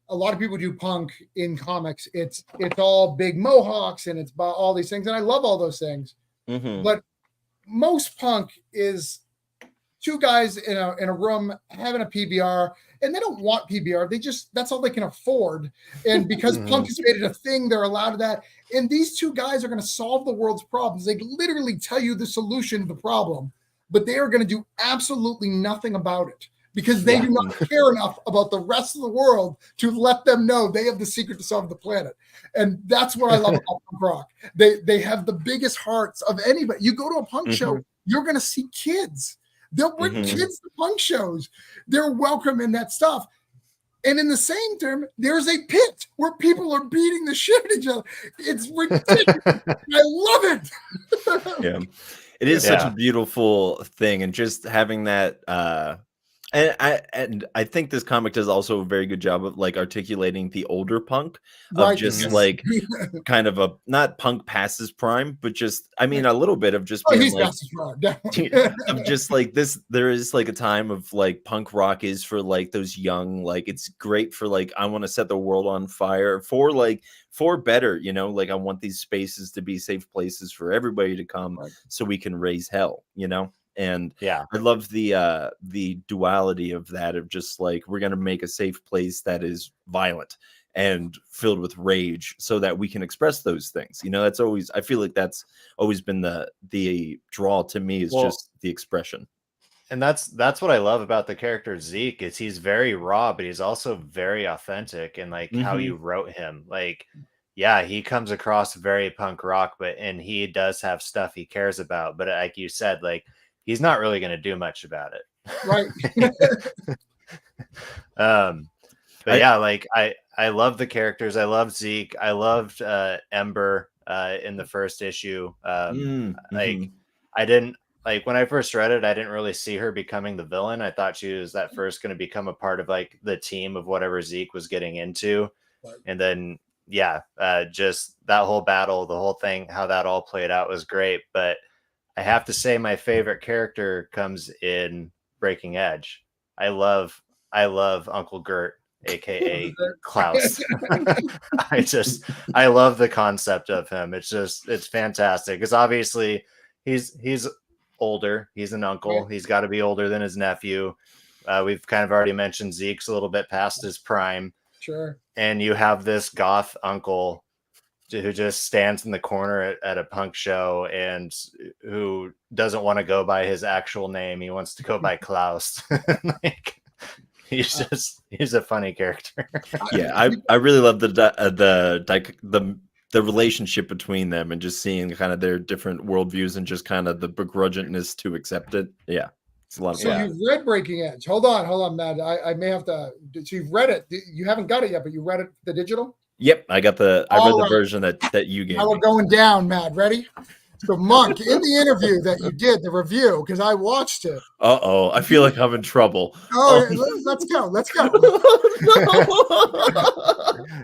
S3: A lot of people do punk in comics. It's all big mohawks and it's all these things, and I love all those things. But most punk is two guys in a room having a PBR, and they don't want PBR. That's all they can afford. And because punk has made it a thing, they're allowed to that. And these two guys are going to solve the world's problems. They literally tell you the solution to the problem, but they are going to do absolutely nothing about it because they do not care enough about the rest of the world to let them know they have the secret to solve the planet. And that's what I love about punk rock. They have the biggest hearts of anybody. You go to a punk show, you're going to see kids. They'll bring kids to punk shows. They're welcome in that stuff. And in the same term, there's a pit where people are beating the shit out of each other. It's ridiculous. I love it.
S2: Yeah. It is such a beautiful thing. And just having that, and I think this comic does also a very good job of like articulating the older punk of just like kind of a not punk past his prime, but just a little bit of just being like of just like this. There is like a time of like punk rock is for like those young, like it's great for like I want to set the world on fire for better, like I want these spaces to be safe places for everybody to come so we can raise hell, And I love the duality of that, of just like we're gonna make a safe place that is violent and filled with rage so that we can express those things. That's always, I feel like that's always been the draw to me is just the expression.
S1: And that's what I love about the character Zeke is he's very raw, but he's also very authentic in like how you wrote him. Like, yeah, he comes across very punk rock, and he does have stuff he cares about. But like you said, like he's not really going to do much about it.
S3: Right.
S1: But yeah, like I love the characters. I love Zeke. I loved Ember in the first issue. Like I didn't like when I first read it, I didn't really see her becoming the villain. I thought she was at first going to become a part of like the team of whatever Zeke was getting into. Right. And then just that whole battle, the whole thing, how that all played out was great. But I have to say my favorite character comes in Breaking Edge. I love Uncle Gert, aka Klaus. I love the concept of him. It's fantastic. Because obviously he's older. He's an uncle. Yeah. He's got to be older than his nephew. We've kind of already mentioned Zeke's a little bit past his prime.
S3: Sure.
S1: And you have this goth uncle who just stands in the corner at a punk show and who doesn't want to go by his actual name. He wants to go by Klaus. Like, he's a funny character.
S2: Yeah, I really love the relationship between them and just seeing kind of their different worldviews and just kind of the begrudgingness to accept it. Yeah. It's a lot of
S3: fun. So you've read Breaking Edge. Hold on, Matt. I may have to. So you've read it. You haven't got it yet, but you read it, the digital?
S2: Yep, I read the version that you gave.
S3: Now we're going down, Matt. Ready? So, Monk, in the interview that you did, the review, because I watched it.
S2: I feel like I'm in trouble.
S3: Let's go.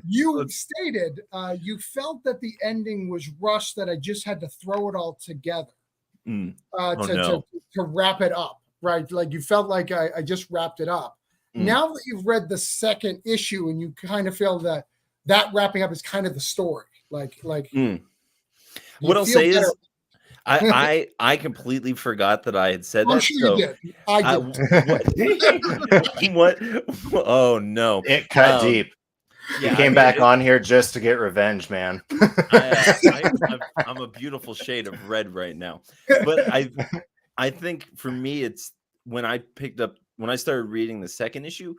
S3: You stated you felt that the ending was rushed, that I just had to throw it all together to wrap it up, right? Like you felt like I just wrapped it up. Now that you've read the second issue and you kind of feel that wrapping up is kind of the story, like.
S2: What I'll say is, I completely forgot that I had said that.
S3: Sure you did. I
S2: did. What? Oh no!
S1: It cut deep. Yeah, you came back on here just to get revenge, man.
S2: I'm a beautiful shade of red right now. But I think for me, it's when I started reading the second issue,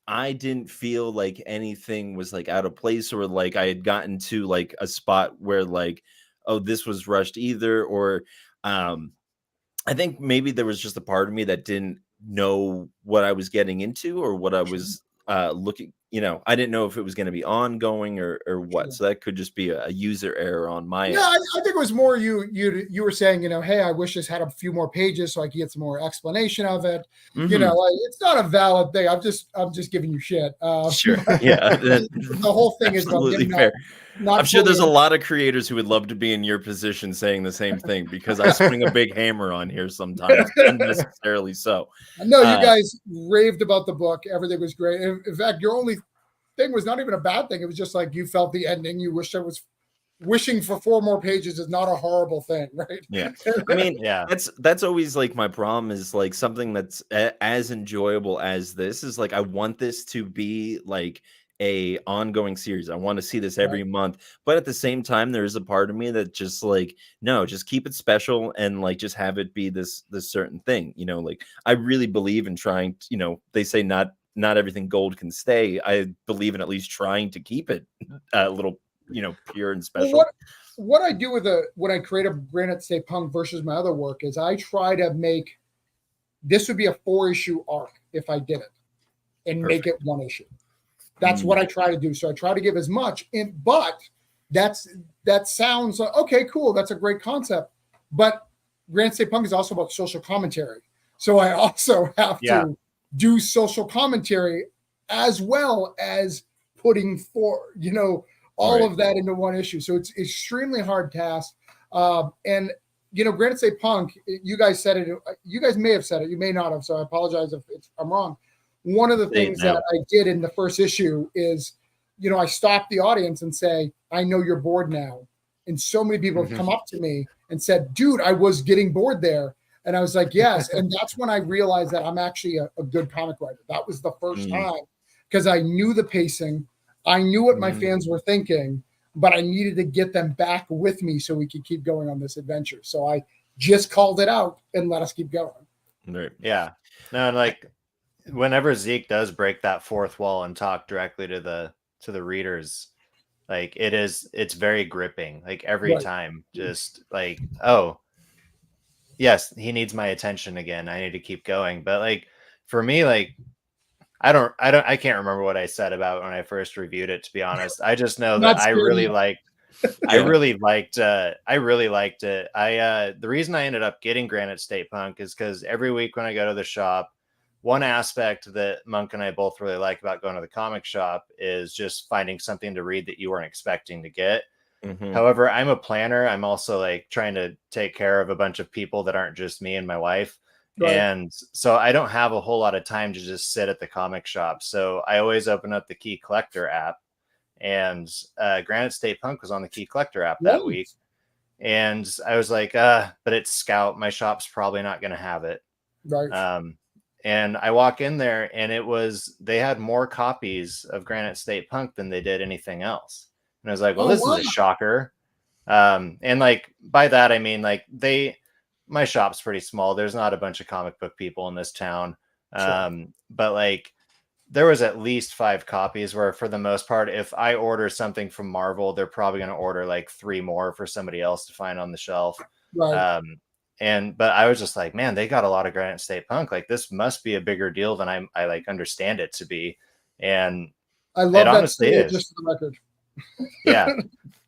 S2: I didn't feel like anything was like out of place or like I had gotten to like a spot where like, oh, this was rushed either. Or I think maybe there was just a part of me that didn't know what I was getting into or what I was looking, I didn't know if it was going to be ongoing or what. Sure. So that could just be a user error on my end.
S3: Yeah, I think it was more you were saying, hey, I wish this had a few more pages so I could get some more explanation of it. It's not a valid thing. I'm just giving you shit.
S2: Sure. Yeah.
S3: The whole thing is
S2: absolutely fair. I'm sure there's a lot of creators who would love to be in your position saying the same thing because I swing a big hammer on here sometimes, unnecessarily so.
S3: I know you guys raved about the book. Everything was great. In fact, your only thing was not even a bad thing. It was just like you felt the ending. You wished it was wishing for 4 more pages is not a horrible thing, right?
S2: Yeah. I mean,
S1: Yeah.
S2: that's always like my problem is like something that's as enjoyable as this is like I want this to be like a ongoing series. I want to see this every month, but at the same time there is a part of me that just like no, just keep it special and like just have it be this certain thing, you know, like I really believe in trying to, you know, they say not everything gold can stay. I believe in at least trying to keep it a little, you know, pure and special.
S3: Well, what I do with when I create a Granite State Punk versus my other work is I try to make this would be a 4-issue arc if I did it and make it 1 issue. That's what I try to do. So I try to give as much but that sounds like, okay, cool. That's a great concept. But Granite State Punk is also about social commentary. So I also have to do social commentary as well as putting all of that into 1 issue. So it's extremely hard task. And, you know, Granite State Punk, you guys said it. You guys may have said it. You may not have. So I apologize if I'm wrong. One of the things that I did in the first issue is, you know, I stopped the audience and say, I know you're bored now. And so many people have come up to me and said, dude, I was getting bored there. And I was like, yes. And that's when I realized that I'm actually a good comic writer. That was the first time because I knew the pacing. I knew what my fans were thinking, but I needed to get them back with me so we could keep going on this adventure. So I just called it out and let us keep going.
S2: Right.
S1: Yeah. No, and like whenever Zeke does break that fourth wall and talk directly to the readers, like it's very gripping. Like every time, just like, oh, yes, he needs my attention again. I need to keep going. But like for me, like I can't remember what I said about when I first reviewed it, to be honest. I just know that I really liked it. The reason I ended up getting Granite State Punk is because every week when I go to the shop, one aspect that Monk and I both really like about going to the comic shop is just finding something to read that you weren't expecting to get. However, I'm a planner. I'm also like trying to take care of a bunch of people that aren't just me and my wife. And so I don't have a whole lot of time to just sit at the comic shop. So I always open up the Key Collector app, and Granite State Punk was on the Key Collector app that week. And I was like, but it's Scout. My shop's probably not going to have it. And I walk in there and they had more copies of Granite State Punk than they did anything else. And I was like, well, this is a shocker. And like, by that, I mean, like my shop's pretty small. There's not a bunch of comic book people in this town. But like there was at least 5 copies where for the most part, if I order something from Marvel, they're probably going to order like 3 more for somebody else to find on the shelf. But I was just like, man, they got a lot of Granite State Punk. Like this must be a bigger deal than I like understand it to be. And
S3: I love that story, just for the record.
S1: Yeah,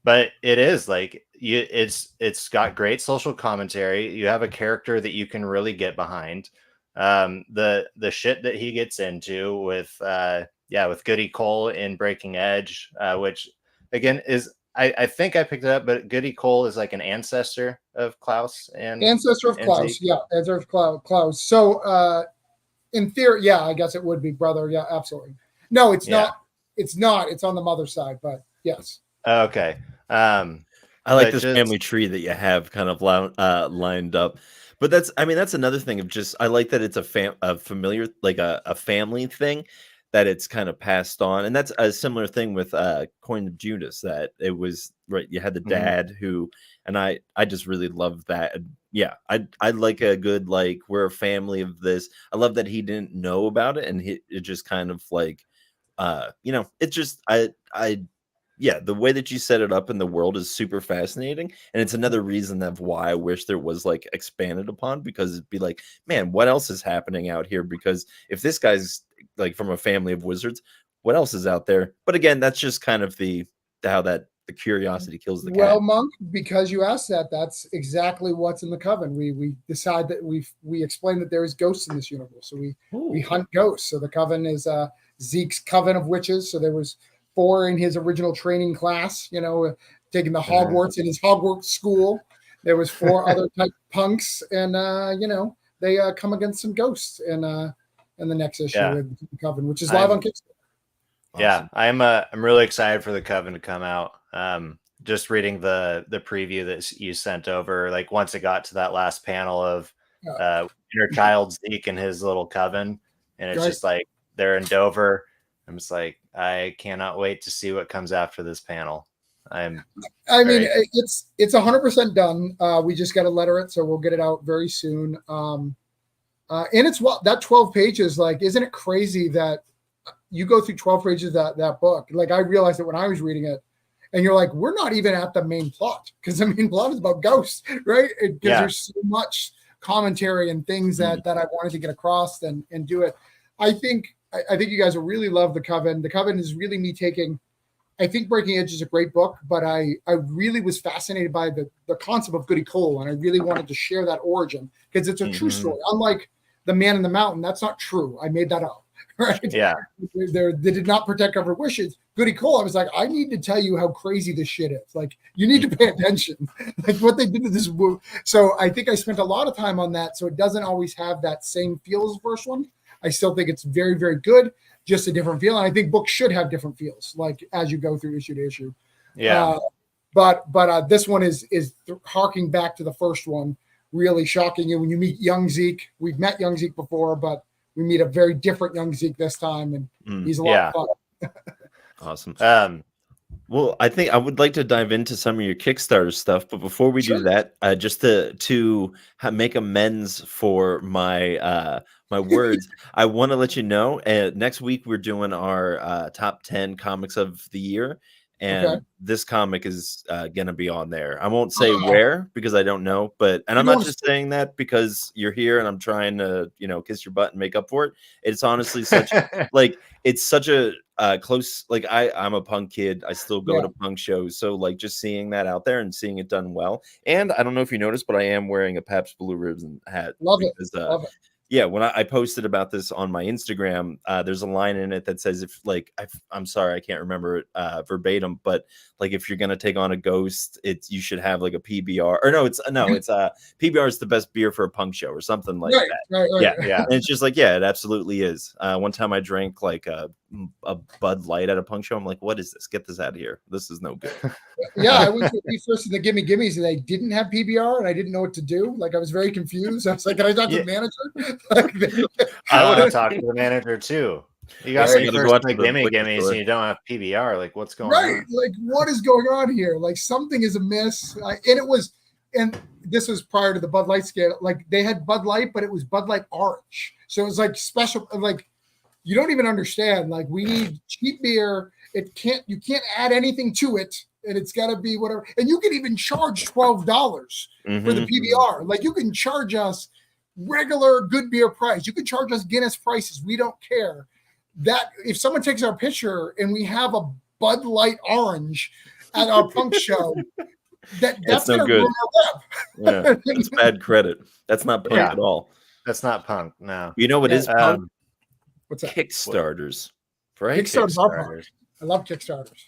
S1: but it is like it's got great social commentary. You have a character that you can really get behind. The shit that he gets into with Goody Cole in Breaking Edge, which again is I think I picked it up, but Goody Cole is like an ancestor of Klaus and
S3: ancestor of Klaus. Zeke. Yeah, ancestor of Klaus. So in theory, yeah, I guess it would be brother. Yeah, absolutely. No, it's not. It's not. It's on the mother's side, but yes.
S1: Okay.
S2: I like this family tree that you have kind of lined up. But that's another thing of just, I like that it's a familiar, like a family thing that it's kind of passed on. And that's a similar thing with Coin of Judas, that it was, right, you had the dad who, and I just really love that. Yeah, I like a good, like, we're a family of this. I love that he didn't know about it, and it just kind of like, it's just, yeah, the way that you set it up in the world is super fascinating. And it's another reason of why I wish there was like expanded upon, because it'd be like, man, what else is happening out here? Because if this guy's like from a family of wizards, what else is out there? But again, that's just kind of how the curiosity kills the cat.
S3: Well, Monk, because you asked that, that's exactly what's in the coven. We decide that we explain that there is ghosts in this universe. So we hunt ghosts. So the coven is Zeke's coven of witches. So there was 4 in his original training class, taking the Hogwarts in his Hogwarts school. There was 4 other type punks, and they come against some ghosts in the next issue with the Coven, which is live on Kickstarter.
S1: Yeah, I'm really excited for the Coven to come out. just reading the preview that you sent over, like once it got to that last panel of inner child Zeke and his little coven, and it's just like they're in Dover. I'm just like, I cannot wait to see what comes after this panel.
S3: I mean, it's 100% done. We just got to letter it, so we'll get it out very soon. And it's that 12 pages, like, isn't it crazy that you go through 12 pages of that book? Like, I realized it when I was reading it, and you're like, we're not even at the main plot, because the main plot is about ghosts, right? Because there's so much commentary and things that I wanted to get across and do it. I think you guys will really love The Coven. The Coven is really me taking. I think Breaking Edge is a great book, but I really was fascinated by the concept of Goody Cole, and I really wanted to share that origin because it's a true story. Unlike The Man in the Mountain, that's not true. I made that up, right?
S1: Yeah.
S3: They did not protect her wishes. Goody Cole, I was like, I need to tell you how crazy this shit is. Like, you need to pay attention. Like, what they did to this movie. So I think I spent a lot of time on that, so it doesn't always have that same feel as the first one. I still think it's very, very good. Just a different feel. And I think books should have different feels, like as you go through issue to issue.
S1: Yeah.
S3: But this one is harking back to the first one, really shocking you when you meet young Zeke. We've met young Zeke before, but we meet a very different young Zeke this time, and he's a lot of fun.
S2: Awesome. Well, I think I would like to dive into some of your Kickstarter stuff, but before we do that, just to make amends for my my words, I want to let you know, next week we're doing our top 10 comics of the year, and this comic is going to be on there. I won't say where because I don't know, and I'm not just saying that because you're here and I'm trying to, kiss your butt and make up for it. It's honestly such it's such a close, like I'm a punk kid. I still go to punk shows. So like just seeing that out there and seeing it done well. And I don't know if you noticed, but I am wearing a Pabst Blue Ribbon hat.
S3: Love it.
S2: Yeah, when I posted about this on my Instagram, there's a line in it that says, I'm sorry, I can't remember it verbatim, but like if you're gonna take on a ghost, you should have like a PBR, or it's PBR is the best beer for a punk show or something like that.
S3: Right.
S2: Yeah. And it's just like, it absolutely is. One time I drank like a Bud Light at a punk show. I'm like, what is this? Get this out of here. This is no good.
S3: I went to the first in the Gimme Gimmes and they didn't have PBR and I didn't know what to do. Like I was very confused. I was like, can I talk to the manager?
S1: I would have talked to the manager too. You got to go to the Gimme Gimmes and you don't have PBR. Like, what's going on?
S3: Like, what is going on here? Like, something is amiss. And this was prior to the Bud Light scale. Like, they had Bud Light, but it was Bud Light Orange. So it was like special. Like, you don't even understand. Like, we need cheap beer. You can't add anything to it. And it's got to be whatever. And you can even charge $12 for the PBR. Like, you can charge us regular good beer price. You can charge us Guinness prices. We don't care. That if someone takes our picture and we have a Bud Light Orange at our punk show, that's no good.
S2: It's bad credit. That's not punk at all.
S1: That's not punk. No.
S2: You know what is punk?
S3: What's that?
S2: Kickstarters. Right?
S3: Kickstarters. I love Kickstarters.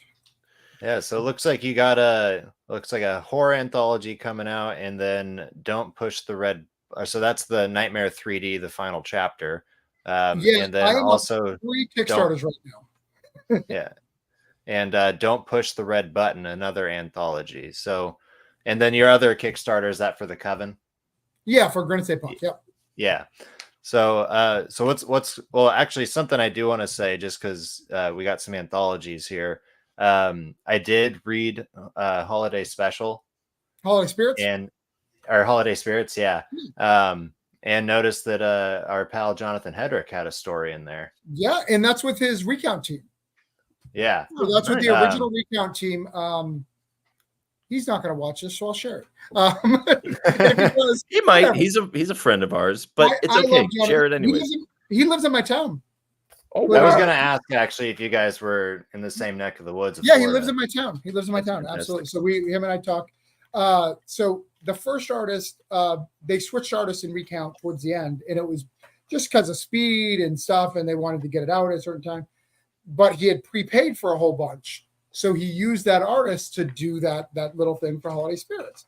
S1: Yeah, so it looks like you got a horror anthology coming out, and then Don't Push the Red. So that's the Nightmare 3D, the final chapter. And then also
S3: 3 Kickstarters right
S1: now. And Don't Push the Red Button, another anthology. So, and then your other Kickstarter, is that for the Coven?
S3: Yeah, for Granite State Punk. Yep.
S1: Yeah. So what's actually something I do want to say, just because we got some anthologies here. I did read Holiday Special,
S3: Holiday Spirits,
S1: our Holiday Spirits, and noticed that our pal Jonathan Hedrick had a story in there.
S3: Yeah, and that's with his recount team.
S1: Yeah,
S3: so that's with the original recount team. He's not going to watch this, so I'll share it.
S2: He might. Yeah. He's a friend of ours, but it's okay. Share it anyways.
S3: He lives in my town.
S1: Oh, I was going to ask actually if you guys were in the same neck of the woods.
S3: Yeah, Florida. He lives in my town. Absolutely. So him and I talk. So the first artist, they switched artists in recount towards the end, and it was just because of speed and stuff, and they wanted to get it out at a certain time. But he had prepaid for a whole bunch, so he used that artist to do that little thing for Holiday Spirits,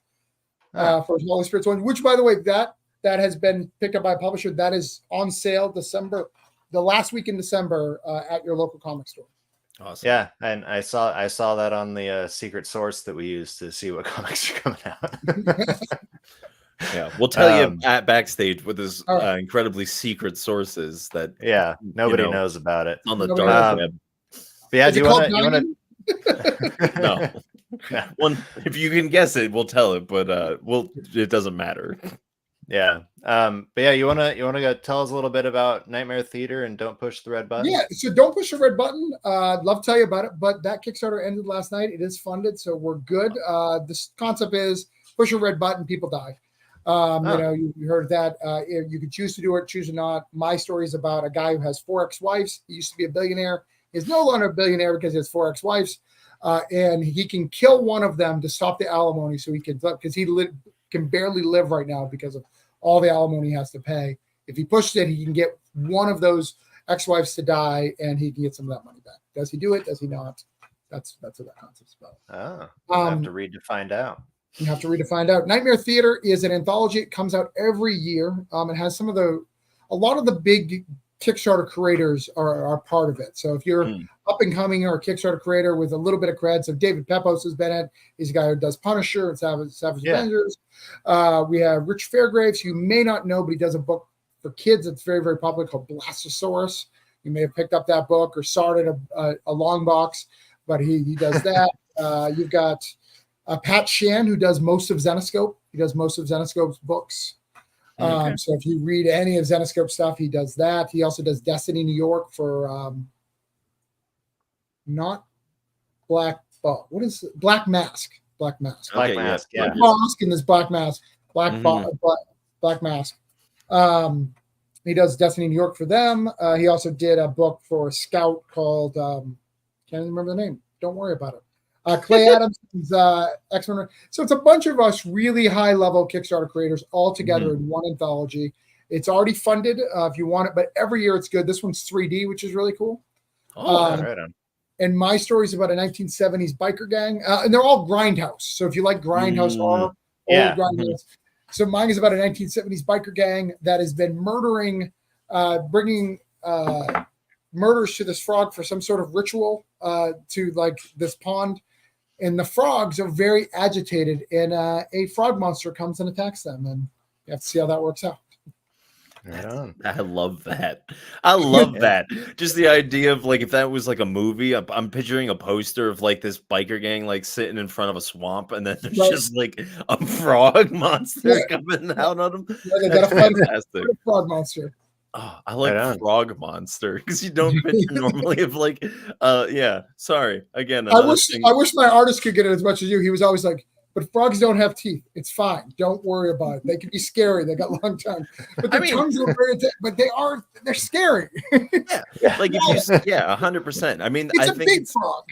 S3: for Holiday Spirits one. Which, by the way, that has been picked up by a publisher. That is on sale the last week in December at your local comic store.
S2: Awesome.
S1: Yeah, and I saw that on the secret source that we use to see what comics are coming out.
S2: Yeah, we'll tell you at backstage with this incredibly secret sources that
S1: nobody knows about it
S2: on the dark web.
S1: Yeah, do you want to?
S2: No. One, if you can guess it, we'll tell it, but it doesn't matter.
S1: Yeah. But yeah, you wanna go tell us a little bit about Nightmare Theater and Don't Push the Red Button?
S3: Yeah, so don't push the red button. I'd love to tell you about it, but that Kickstarter ended last night. It is funded, so we're good. This concept is push a red button, people die. You know, you heard that. You could choose to do it, choose to not. My story is about a guy who has 4 ex-wives. He used to be a billionaire. He's no longer a billionaire because he has 4 ex-wives. And he can kill one of them to stop the alimony so he can, because he can barely live right now because of all the alimony he has to pay. If he pushes it, he can get one of those ex-wives to die and he can get some of that money back. Does he do it? Does he not? That's what that concept's about.
S1: I have to read to find out.
S3: You have to read to find out. Nightmare Theater is an anthology. It comes out every year. It has a lot of the big Kickstarter creators are part of it. So if you're up and coming or a Kickstarter creator with a little bit of cred, so David Pepos has been it. He's a guy who does Punisher and Savage Avengers. We have Rich Fairgraves, you may not know, but he does a book for kids that's very, very popular called Blastosaurus. You may have picked up that book or saw it in a long box, but he does that. You've got Pat Shan, who does most of Zenoscope. He does most of Zenoscope's books. So if you read any of Zenoscope stuff, he does that. He also does Destiny New York for not Black what is it? Black Mask. Black Mask.
S1: Black Mask, yeah.
S3: Mask and this Black Mask. Black Mask. He does Destiny New York for them. He also did a book for Scout called can't remember the name. Don't worry about it. Clay Adams is X-Men. So it's a bunch of us really high-level Kickstarter creators all together in one anthology. It's already funded if you want it, but every year it's good. This one's 3D, which is really cool.
S1: Right on.
S3: And my story is about a 1970s biker gang, and they're all Grindhouse. So if you like Grindhouse horror, old Grindhouse. So mine is about a 1970s biker gang that has been murdering, bringing murders to this frog for some sort of ritual to like this pond. And the frogs are very agitated, and a frog monster comes and attacks them, and you have to see how that works out.
S1: Right on.
S2: I love that. I love that. Just the idea of like if that was like a movie, I'm picturing a poster of like this biker gang like sitting in front of a swamp, and then there's just like a frog monster coming out on them.
S3: They got a fantastic frog monster.
S2: Oh, I like frog monster because you don't picture normally of like sorry again.
S3: I wish my artist could get it as much as you. He was always like, but frogs don't have teeth. It's fine. Don't worry about it. They can be scary. They got long tongues. But their tongues are very but they're scary.
S2: Like if you 100%. I mean,
S3: it's a big frog.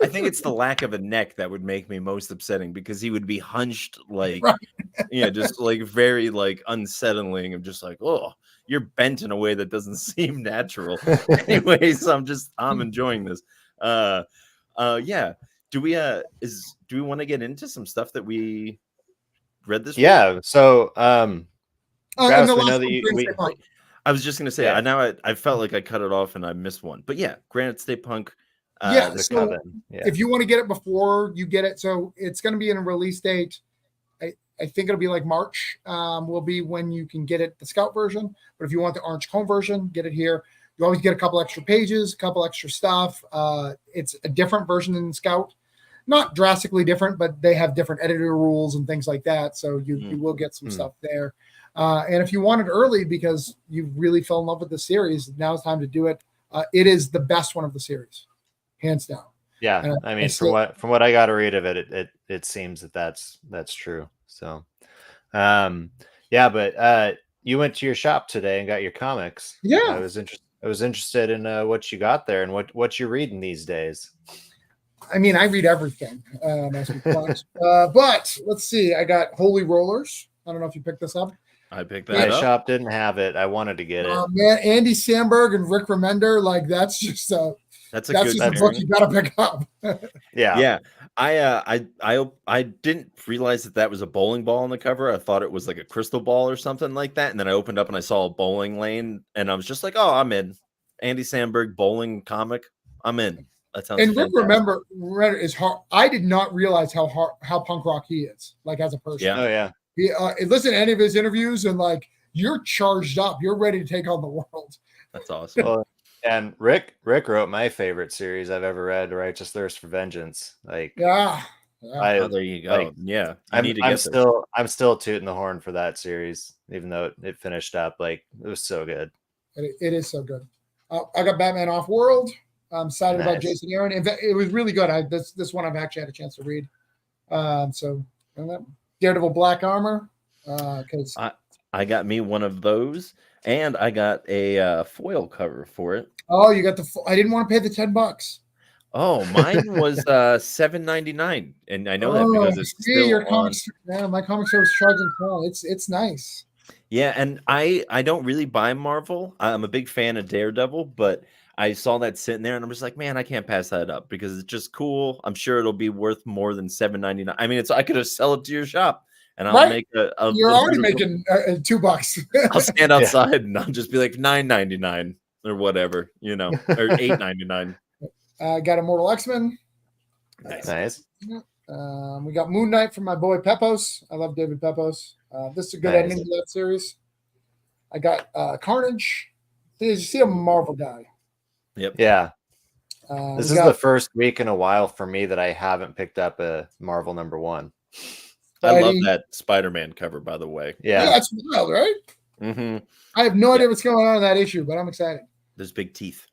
S2: I think it's the lack of a neck that would make me most upsetting because he would be hunched like just like very like unsettling and just like, oh, you're bent in a way that doesn't seem natural. Anyways, I'm enjoying this. Do we want to get into some stuff that we read this week?
S1: Yeah. So Travis, we know that
S2: I was just gonna say I felt like I cut it off and I missed one. But yeah, Granite State Punk.
S3: If you want to get it before you get it, so it's gonna be in a release date. I think it'll be like March will be when you can get it, the Scout version. But if you want the Orange Cone version, get it here. You always get a couple extra pages, a couple extra stuff. It's a different version than Scout. Not drastically different, but they have different editor rules and things like that. So you will get some stuff there. And if you want it early because you really fell in love with the series, now's time to do it. It is the best one of the series, hands down.
S1: Yeah, I mean, from what I got to read of it, it seems that's true. So, but you went to your shop today and got your comics.
S3: Yeah,
S1: I was interested in what you got there and what you're reading these days.
S3: I mean, I read everything. But let's see. I got Holy Rollers. I don't know if you picked this up.
S2: I picked that up.
S1: My shop didn't have it. I wanted to get it.
S3: Man, Andy Samberg and Rick Remender, like that's just a book you gotta pick up.
S2: Yeah. I didn't realize that was a bowling ball on the cover. I thought it was like a crystal ball or something like that. And then I opened up and I saw a bowling lane, and I was just like, "Oh, I'm in." Andy Samberg bowling comic. I'm in. That sounds
S3: And Rick,
S2: fantastic.
S3: remember, is hard. I did not realize how punk rock he is, like as a person.
S2: Yeah.
S1: Oh yeah.
S3: He, listen to any of his interviews, and like you're charged up, you're ready to take on the world.
S2: That's awesome.
S1: Well, and Rick wrote my favorite series I've ever read, Righteous Thirst for Vengeance. Like,
S3: Yeah.
S2: There you go.
S1: Like,
S2: Yeah,
S1: I'm still tooting the horn for that series, even though it finished up. Like, it was so good.
S3: It is so good. I got Batman Off World. I'm excited about Jason Aaron. In fact, it was really good. This one I've actually had a chance to read. So Daredevil Black Armor. Because
S2: I got me one of those, and I got a foil cover for it.
S3: Oh, you got I didn't want to pay the $10.
S2: Oh, mine was $7.99, and I know that because it's still
S3: your
S2: on.
S3: My comic store was charging $12. It's nice.
S2: Yeah, and I don't really buy Marvel. I'm a big fan of Daredevil, but I saw that sitting there, and I'm just like, man, I can't pass that up because it's just cool. I'm sure it'll be worth more than $7.99. I mean, I could just sell it to your shop, and I'll make a.
S3: You're already making $2.
S2: I'll stand outside and I'll just be like $9.99 or whatever, or $8.99.
S3: Got Immortal X-Men.
S1: Nice.
S3: We got Moon Knight from my boy Pepos. I love David Pepos. This is a good ending to that series. I got Carnage. You see a Marvel guy.
S2: Yep.
S1: Yeah. This is the first week in a while for me that I haven't picked up a Marvel #1.
S2: I love that Spider-Man cover, by the way.
S3: Yeah, that's wild, right?
S2: Mm-hmm.
S3: I have no idea what's going on in that issue, but I'm excited.
S2: There's big teeth.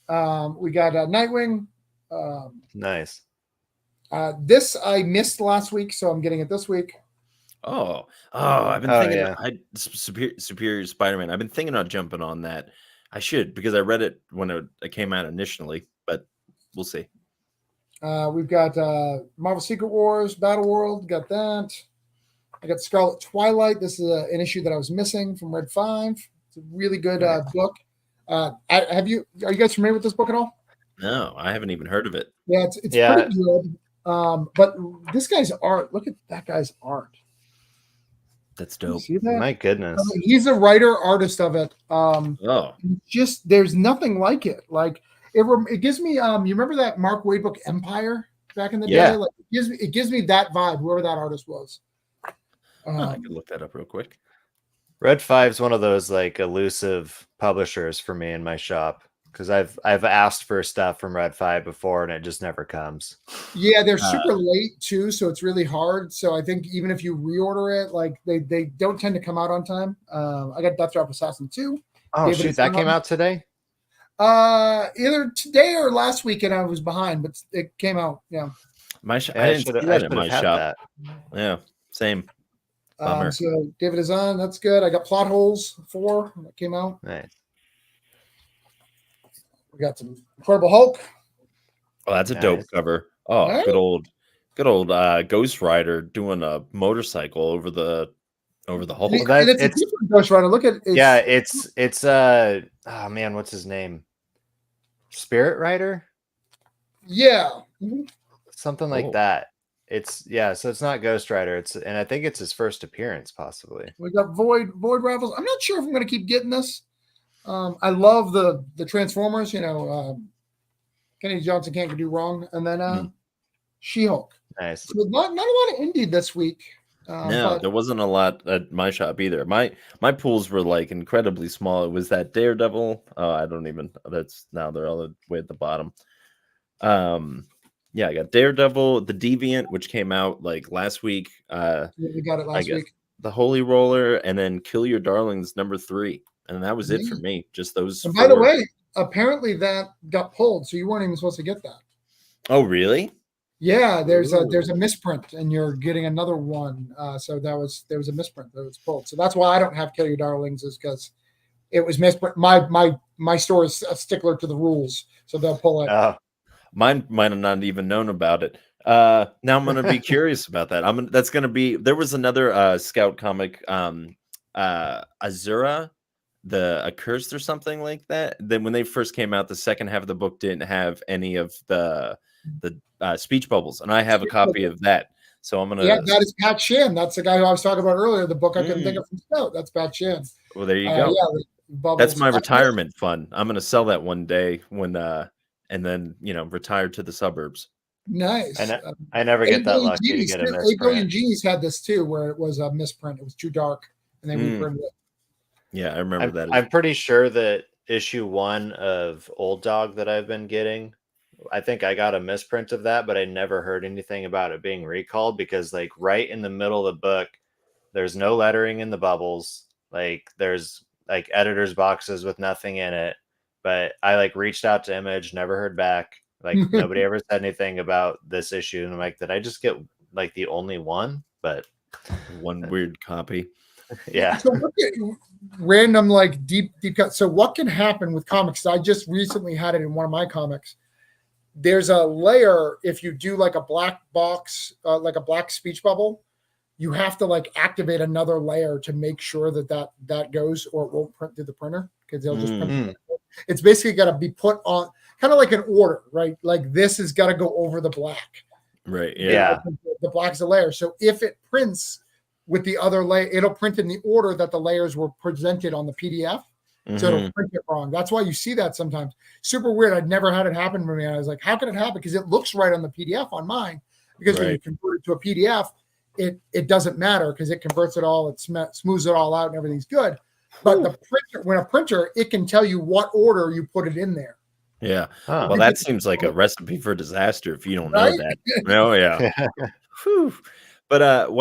S3: We got Nightwing.
S1: Nice.
S3: This I missed last week, so I'm getting it this week.
S2: I've been thinking Superior Spider-Man. I've been thinking about jumping on that. I should, because I read it when it came out initially, but we'll see.
S3: We've got Marvel Secret Wars, Battle World. Got that. I got Scarlet Twilight. This is an issue that I was missing from Red 5. It's a really good book. Are you guys familiar with this book at all?
S2: No, I haven't even heard of it.
S3: Yeah, it's pretty good. But this guy's art, look at that guy's art.
S2: That's dope.
S3: See that?
S1: My goodness.
S3: He's a writer artist of it. Just there's nothing like it. Like it gives me you remember that Mark Waid book Empire back in the day? Like it gives me that vibe, whoever that artist was.
S2: I can look that up real quick.
S1: Red 5's one of those like elusive publishers for me in my shop, because I've asked for stuff from Red 5 before and it just never comes.
S3: Yeah, they're super late too, so it's really hard. So I think even if you reorder it, like they don't tend to come out on time. I got Death Drop Assassin 2.
S1: Oh shoot, that came out today?
S3: Either today or last weekend. I was behind, but it came out. Yeah.
S2: I didn't see that in my shop. Yeah, same.
S3: So David is on. That's good. I got Plot Holes 4 that came out.
S1: Nice.
S3: We got some Incredible Hulk.
S2: Oh, that's a dope cover. Oh, right. good old Ghost Rider doing a motorcycle over the Hulk.
S3: Well, it's a different Ghost Rider. Look at it.
S1: It's oh man, what's his name? Spirit Rider?
S3: Yeah.
S1: Something like that. So it's not Ghost Rider. And I think it's his first appearance, possibly.
S3: We got Void Rivals. I'm not sure if I'm going to keep getting this. I love the Transformers. Kennedy Johnson can't do wrong, and then She-Hulk.
S1: Nice.
S3: So not a lot of indie this week.
S2: No, there wasn't a lot at my shop either. My pools were like incredibly small. It was that Daredevil. Oh, they're all the way at the bottom. Yeah, I got Daredevil, the Deviant, which came out like last week.
S3: We got it last week.
S2: The Holy Roller, and then Kill Your Darlings #3, and that was it for me. Just those.
S3: And by the way, apparently that got pulled, so you weren't even supposed to get that.
S2: Oh, really?
S3: Yeah, there's a misprint, and you're getting another one. So there was a misprint that was pulled. So that's why I don't have Kill Your Darlings, is because it was misprint. My store is a stickler to the rules, so they'll pull it.
S2: Mine might have not even known about it. Now I'm going to be curious about that. That's going to be. There was another Scout comic, Azura, the Accursed or something like that. Then when they first came out, the second half of the book didn't have any of the speech bubbles, and I have a copy of that. So I'm gonna.
S3: Yeah, that is Pat Shan. That's the guy who I was talking about earlier. The book I couldn't think of from Scout. That's Pat Shan.
S2: Well, there you go. That's my retirement fund. I'm gonna sell that one day when and then retired to the suburbs.
S3: Nice.
S1: I never get that lucky to get a misprint.
S3: 8 Billion Genies had this too, where it was a misprint. It was too dark, and they reprinted it.
S2: Yeah, I remember that.
S1: I'm pretty sure that issue 1 of Old Dog that I've been getting, I think I got a misprint of that, but I never heard anything about it being recalled because, like, right in the middle of the book, there's no lettering in the bubbles. Like, there's like editor's boxes with nothing in it. But I like reached out to Image, never heard back. Like, nobody ever said anything about this issue, and I'm like, did I just get like the only one? But
S2: one weird copy.
S1: Yeah.
S3: So random, like deep cut. So what can happen with comics? I just recently had it in one of my comics. There's a layer if you do like a black box, like a black speech bubble, you have to like activate another layer to make sure that goes, or it won't print through the printer because they'll just print. It's basically got to be put on kind of like an order, right? Like this has got to go over the black.
S2: Right. Yeah.
S3: The black's a layer. So if it prints with the other layer, it'll print in the order that the layers were presented on the PDF. So it'll print it wrong. That's why you see that sometimes. Super weird. I'd never had it happen for me. I was like, how can it happen? Because it looks right on the PDF on mine. Because when you convert it to a PDF, it doesn't matter because it converts it all. It smooths it all out and everything's good. But the printer, when a printer, it can tell you what order you put it in there.
S2: Yeah. Well, that seems like a recipe for disaster if you don't know that. Oh, yeah. But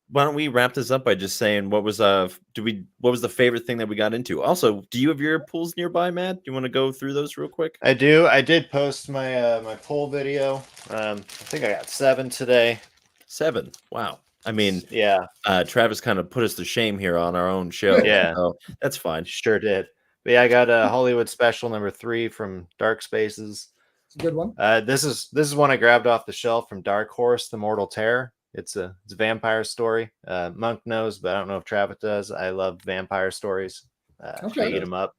S2: why don't we wrap this up by just saying what was the favorite thing that we got into? Also, do you have your pulls nearby, Matt? Do you want to go through those real quick?
S1: I do. I did post my my pull video. I think I got 7 today.
S2: 7. Wow. I mean,
S1: yeah.
S2: Travis kind of put us to shame here on our own show.
S1: Yeah,
S2: so that's fine.
S1: Sure did. But yeah, I got a Hollywood Special number 3 from Dark Spaces.
S3: It's a good one.
S1: This is one I grabbed off the shelf from Dark Horse, The Mortal Terror. It's a vampire story. Monk knows, but I don't know if Travis does. I love vampire stories. I eat them up.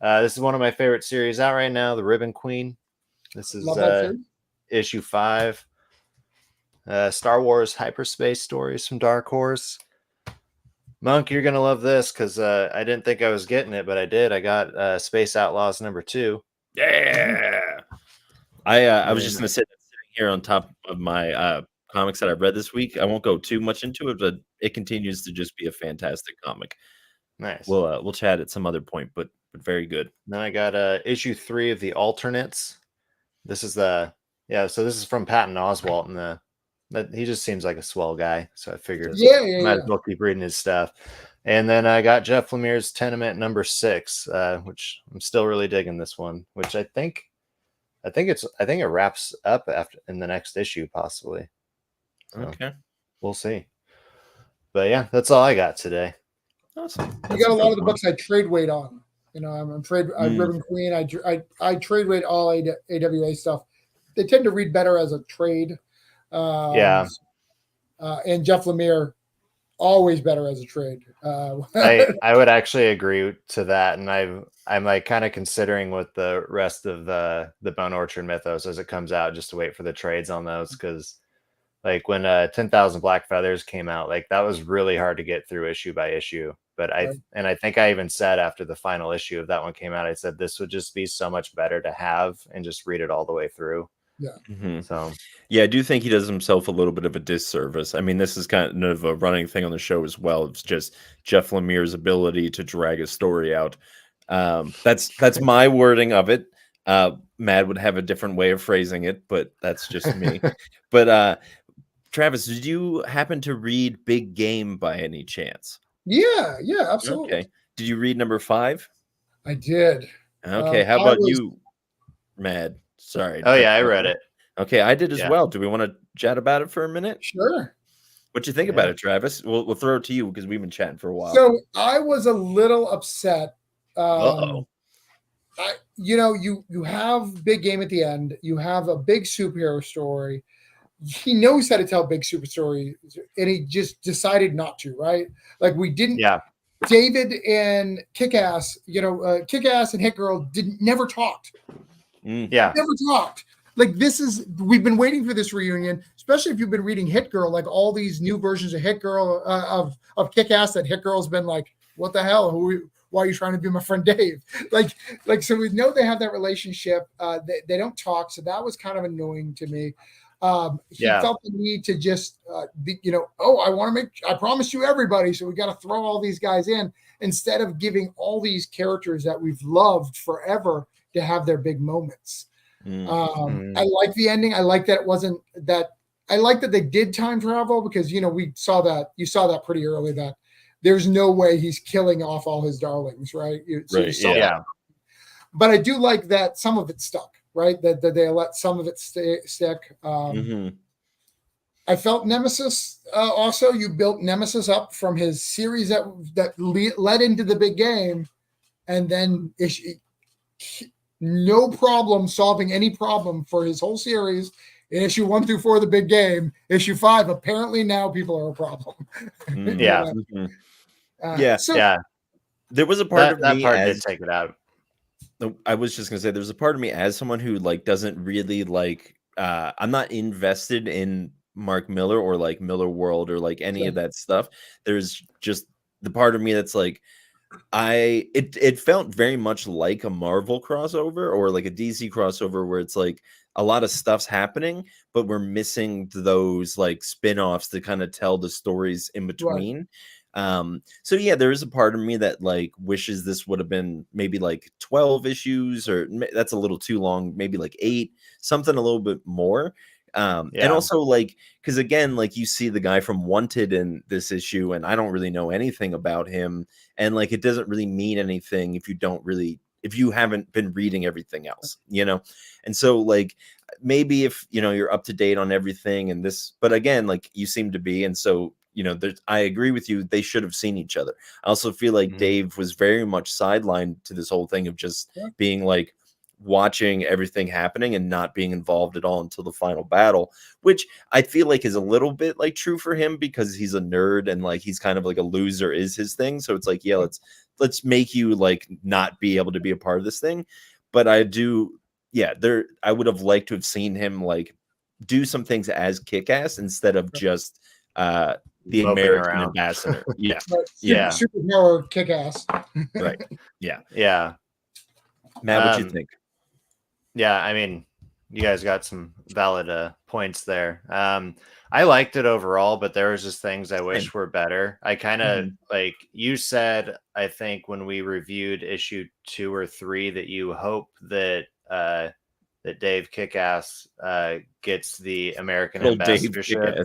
S1: This is one of my favorite series out right now, The Ribbon Queen. This is issue 5. Star Wars hyperspace stories from Dark Horse. Monk, you're gonna love this because I didn't think I was getting it, but I did. I got Space Outlaws number 2.
S2: Yeah. I was just gonna say that sitting here on top of my comics that I've read this week. I won't go too much into it, but it continues to just be a fantastic comic.
S1: Nice.
S2: We'll chat at some other point, but very good.
S1: Then I got issue 3 of the Alternates. This is so this is from Patton Oswalt, and he just seems like a swell guy, so I figured might as well keep reading his stuff. And then I got Jeff Lemire's Tenement number 6, which I'm still really digging this one, which I think it wraps up in the next issue possibly. So
S2: okay,
S1: we'll see. But yeah, that's all I got today.
S2: Awesome.
S3: You got a lot of the books I trade weight on. I'm trade. Ribbon Queen. I trade weight all AWA stuff. They tend to read better as a trade. And Jeff Lemire always better as a trade.
S1: I would actually agree to that, and I'm like kind of considering with the rest of the Bone Orchard Mythos as it comes out, just to wait for the trades on those, because like when 10,000 Black Feathers came out, like that was really hard to get through issue by issue. But I think I even said after the final issue of that one came out, I said this would just be so much better to have and just read it all the way through.
S3: Yeah.
S2: Mm-hmm.
S1: So
S2: yeah, I do think he does himself a little bit of a disservice. I mean, this is kind of a running thing on the show as well. It's just Jeff Lemire's ability to drag a story out. That's my wording of it. Mad would have a different way of phrasing it, but that's just me. But Travis, did you happen to read Big Game by any chance?
S3: Yeah, absolutely.
S2: Okay. Did you read number 5?
S3: I did.
S2: Okay. How about you, Mad? Sorry.
S1: Oh yeah, I read it.
S2: Okay, I did as well. Do we want to chat about it for a minute?
S3: Sure.
S2: What you think about it, Travis? We'll throw it to you because we've been chatting for a while.
S3: So I was a little upset. You have Big Game at the end. You have a big superhero story. He knows how to tell big super stories, and he just decided not to. Right? Like we didn't.
S1: Yeah.
S3: David and Kick-Ass, Kick-Ass and Hit Girl never talked.
S1: Yeah,
S3: never talked. Like we've been waiting for this reunion, especially if you've been reading Hit Girl, like all these new versions of Hit Girl of Kick-Ass that Hit Girl's been like, what the hell? why are you trying to be my friend Dave? Like so we know they have that relationship. They don't talk, so that was kind of annoying to me. He felt the need to just be, I promised you everybody, so we got to throw all these guys in instead of giving all these characters that we've loved forever to have their big moments. I like the ending. I like that it wasn't that. I like that they did time travel because you saw that pretty early that there's no way he's killing off all his darlings, right? You saw that. But I do like that some of it stuck, right? That they let some of it stick. I felt Nemesis also. You built Nemesis up from his series that led into the big game, and then no problem solving any problem for his whole series. In issue 1 through 4 of the big game, issue 5, apparently now people are a problem.
S2: There was a part of
S1: that
S2: me
S1: part did take it out.
S2: I was just gonna say there's a part of me as someone who like doesn't really like I'm not invested in Mark Miller or like Miller World or like any of that stuff. There's just the part of me that's like it felt very much like a Marvel crossover or like a DC crossover where it's like a lot of stuff's happening, but we're missing those like spin-offs to kind of tell the stories in between. So yeah, there is a part of me that like wishes this would have been maybe like 12 issues, or that's a little too long, maybe like 8, something a little bit more. And also like, because again, like you see the guy from Wanted in this issue, and I don't really know anything about him, and like it doesn't really mean anything if you haven't been reading everything else, and so like maybe if you're up to date on everything and this, but again, like you seem to be, and so I agree with you, they should have seen each other. I also feel like Dave was very much sidelined to this whole thing of just being like watching everything happening and not being involved at all until the final battle, which I feel like is a little bit like true for him because he's a nerd and like he's kind of like a loser is his thing. So it's like, yeah, let's make you like not be able to be a part of this thing. But I would have liked to have seen him like do some things as Kick-Ass instead of just the American ambassador.
S3: Superpower Kick-Ass.
S2: Right. Yeah. Matt, what you think?
S1: Yeah, I mean, you guys got some valid points there. I liked it overall, but there was just things I wish were better. I kind of like you said, I think when we reviewed issue 2 or 3 that you hope that that Dave Kick-Ass gets the American ambassadorship.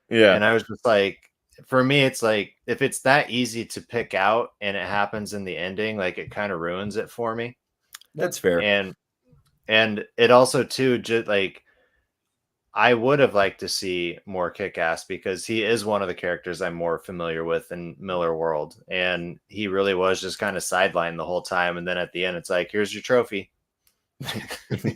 S2: Yeah.
S1: And I was just like, for me, it's like if it's that easy to pick out and it happens in the ending, like it kind of ruins it for me.
S2: That's fair.
S1: And it also too, just like I would have liked to see more Kick-Ass because he is one of the characters I'm more familiar with in Miller World, and he really was just kind of sidelined the whole time. And then at the end, it's like, here's your trophy.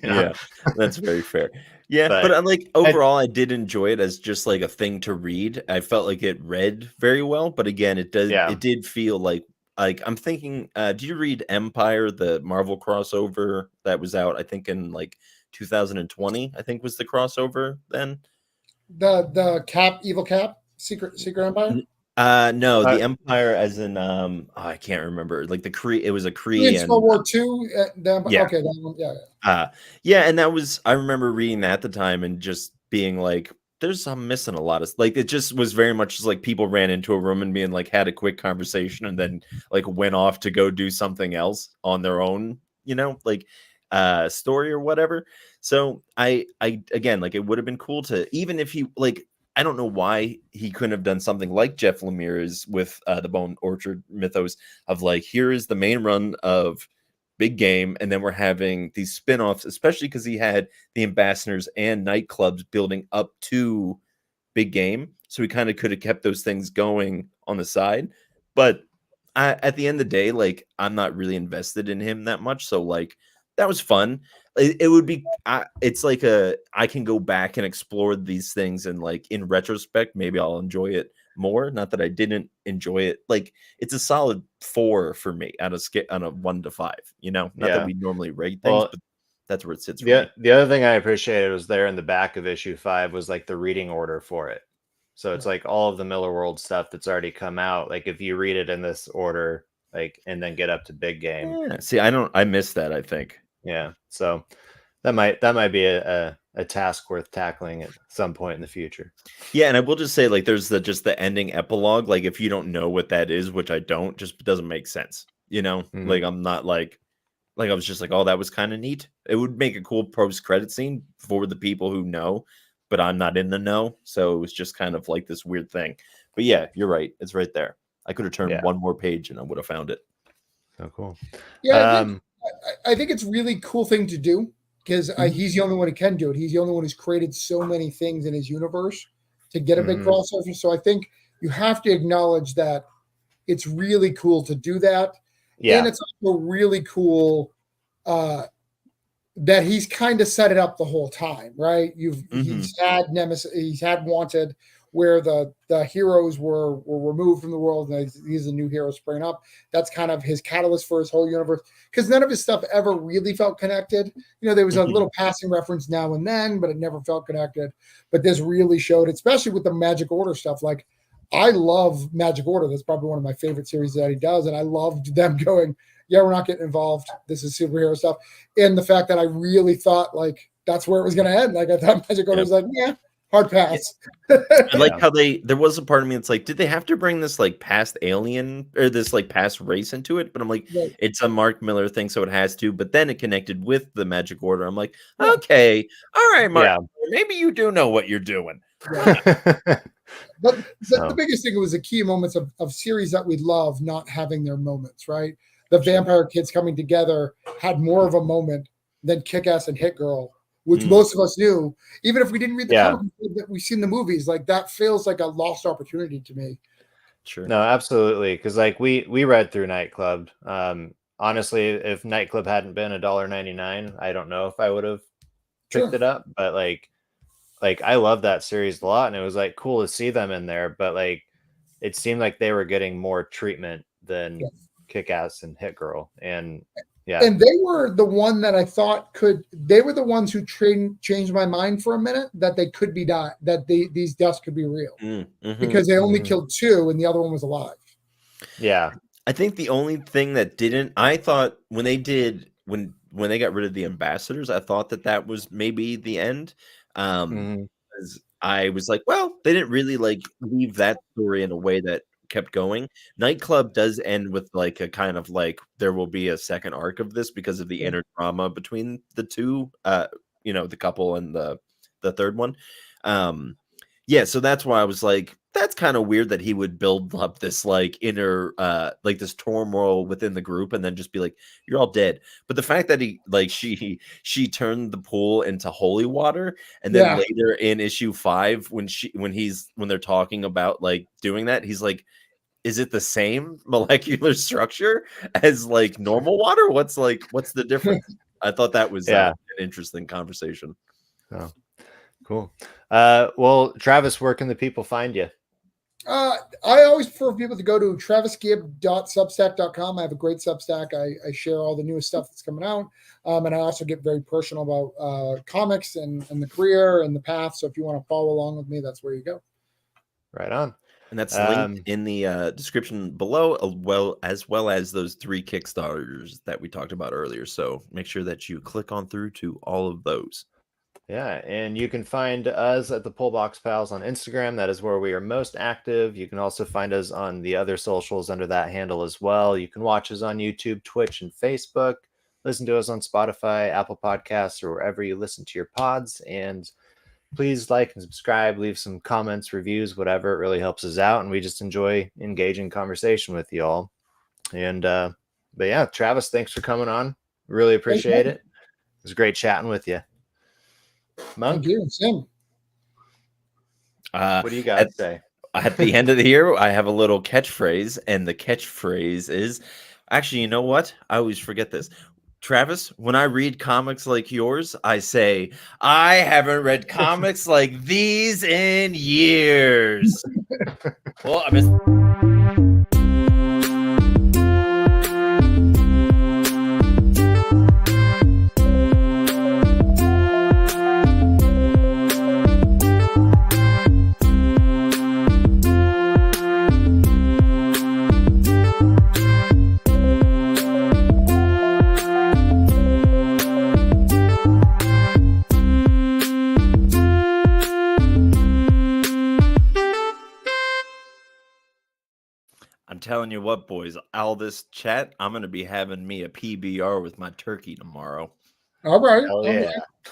S2: Yeah, that's very fair. Yeah, but like overall, I did enjoy it as just like a thing to read. I felt like it read very well, but again, it did feel like I'm thinking. Did you read Empire, the Marvel crossover that was out? I think in like 2020. I think was the crossover then.
S3: The Evil Cap, Secret Empire.
S2: No, the Empire as in I can't remember. Like the Kree, it was a Kree
S3: and World War II.
S2: Yeah.
S3: Okay, that one,
S2: yeah, and that was I remember reading that at the time and just being like, I'm missing a lot of like it just was very much just like people ran into a room and being like had a quick conversation and then like went off to go do something else on their own, like story or whatever. So I again, like it would have been cool to, even if he like, I don't know why he couldn't have done something like Jeff Lemire's with the Bone Orchard mythos of like, here is the main run of Big Game, and then we're having these spin-offs, especially because he had the ambassadors and nightclubs building up to Big Game. So he kind of could have kept those things going on the side. But at the end of the day, like, I'm not really invested in him that much. So like, that was fun. It would be, it's like I can go back and explore these things and like in retrospect, maybe I'll enjoy it more. Not that I didn't enjoy it. Like it's a solid 4 for me on a 1 to 5, not that we normally rate things, but that's where it sits.
S1: The other thing I appreciated was there in the back of issue 5 was like the reading order for it. So it's like all of the Miller World stuff that's already come out. Like if you read it in this order, like, and then get up to big game.
S2: Yeah. See, I missed that, I think.
S1: Yeah. So that might be a task worth tackling at some point in the future.
S2: Yeah, and I will just say, like, there's just the ending epilogue. Like, if you don't know what that is, which I don't, just doesn't make sense. You know, like, I'm not like I was just like, oh, that was kind of neat. It would make a cool post-credit scene for the people who know, but I'm not in the know, so it was just kind of like this weird thing. But yeah, you're right. It's right there. I could have turned one more page and I would have found it.
S1: So cool.
S3: Yeah, I think it's a really cool thing to do because he's the only one who can do it. He's the only one who's created so many things in his universe to get a big crossover. So I think you have to acknowledge that it's really cool to do that. Yeah. And it's also really cool that he's kind of set it up the whole time, right? He's had Nemesis, he's had Wanted, where the heroes were removed from the world, and these are new heroes springing up. That's kind of his catalyst for his whole universe, because none of his stuff ever really felt connected. You know, there was a little passing reference now and then, but it never felt connected. But this really showed, especially with the Magic Order stuff. Like, I love Magic Order. That's probably one of my favorite series that he does, and I loved them going, yeah, we're not getting involved. This is superhero stuff. And the fact that I really thought, like, that's where it was going to end. Like, I thought Magic Order was like, yeah, hard pass.
S2: I like how there was a part of me that's like, did they have to bring this like past alien or this like past race into it? But I'm like, it's a Mark Miller thing, so it has to. But then it connected with the Magic Order. I'm like, okay, all right, Mark, maybe you do know what you're doing.
S3: Yeah. But the biggest thing was the key moments of series that we love not having their moments, right? The Vampire Kids coming together had more of a moment than Kick-Ass and Hit Girl, which most of us knew. Even if we didn't read the comic that we've seen the movies, like, that feels like a lost opportunity to me.
S1: Sure. No, absolutely. Because like we read through Nightclub. Honestly, if Nightclub hadn't been $1.99, I don't know if I would have picked it up. But like I love that series a lot, and it was like cool to see them in there. But like, it seemed like they were getting more treatment than Kick-Ass and Hit Girl, and and
S3: they were the one that I thought they were the ones who changed my mind for a minute that they could be these deaths could be real because they only killed 2 and the other one was alive.
S1: Yeah,
S2: I think the only thing that didn't, I thought when they got rid of the ambassadors, I thought that was maybe the end. Because I was like, well, they didn't really like leave that story in a way that kept going. Nightclub does end with like a kind of like there will be a second arc of this because of the inner drama between the two, the couple and the third one. So that's why I was like, that's kind of weird that he would build up this like inner like this turmoil within the group and then just be like, you're all dead. But the fact that she turned the pool into holy water, and then later in issue 5 when they're talking about like doing that, he's like, is it the same molecular structure as like normal water? What's the difference? I thought that was an interesting conversation.
S1: Oh, cool. Well, Travis, where can the people find you?
S3: I always prefer people to go to travisgibb.substack.com. I have a great Substack. I share all the newest stuff that's coming out. And I also get very personal about comics and the career and the path. So if you want to follow along with me, that's where you go.
S1: Right on.
S2: And that's linked in the description below, as well as those 3 Kickstarters that we talked about earlier. So make sure that you click on through to all of those.
S1: Yeah, and you can find us at the pullboxpals on Instagram. That is where we are most active. You can also find us on the other socials under that handle as well. You can watch us on YouTube, Twitch, and Facebook. Listen to us on Spotify, Apple Podcasts, or wherever you listen to your pods. And please like and subscribe, leave some comments, reviews, whatever. It really helps us out, and we just enjoy engaging conversation with you all. And but yeah, Travis, thanks for coming on. Really appreciate it. It was great chatting with you. Monk?
S3: Thank you. Same.
S1: What do you got to say?
S2: At the end of the year, I have a little catchphrase, and the catchphrase is, actually, you know what? I always forget this. Travis, when I read comics like yours, I say, I haven't read comics like these in years. Well, I miss. telling you what, boys, all this chat, I'm going to be having me a PBR with my turkey tomorrow.
S3: All right.
S1: Hell
S3: Okay.
S1: yeah.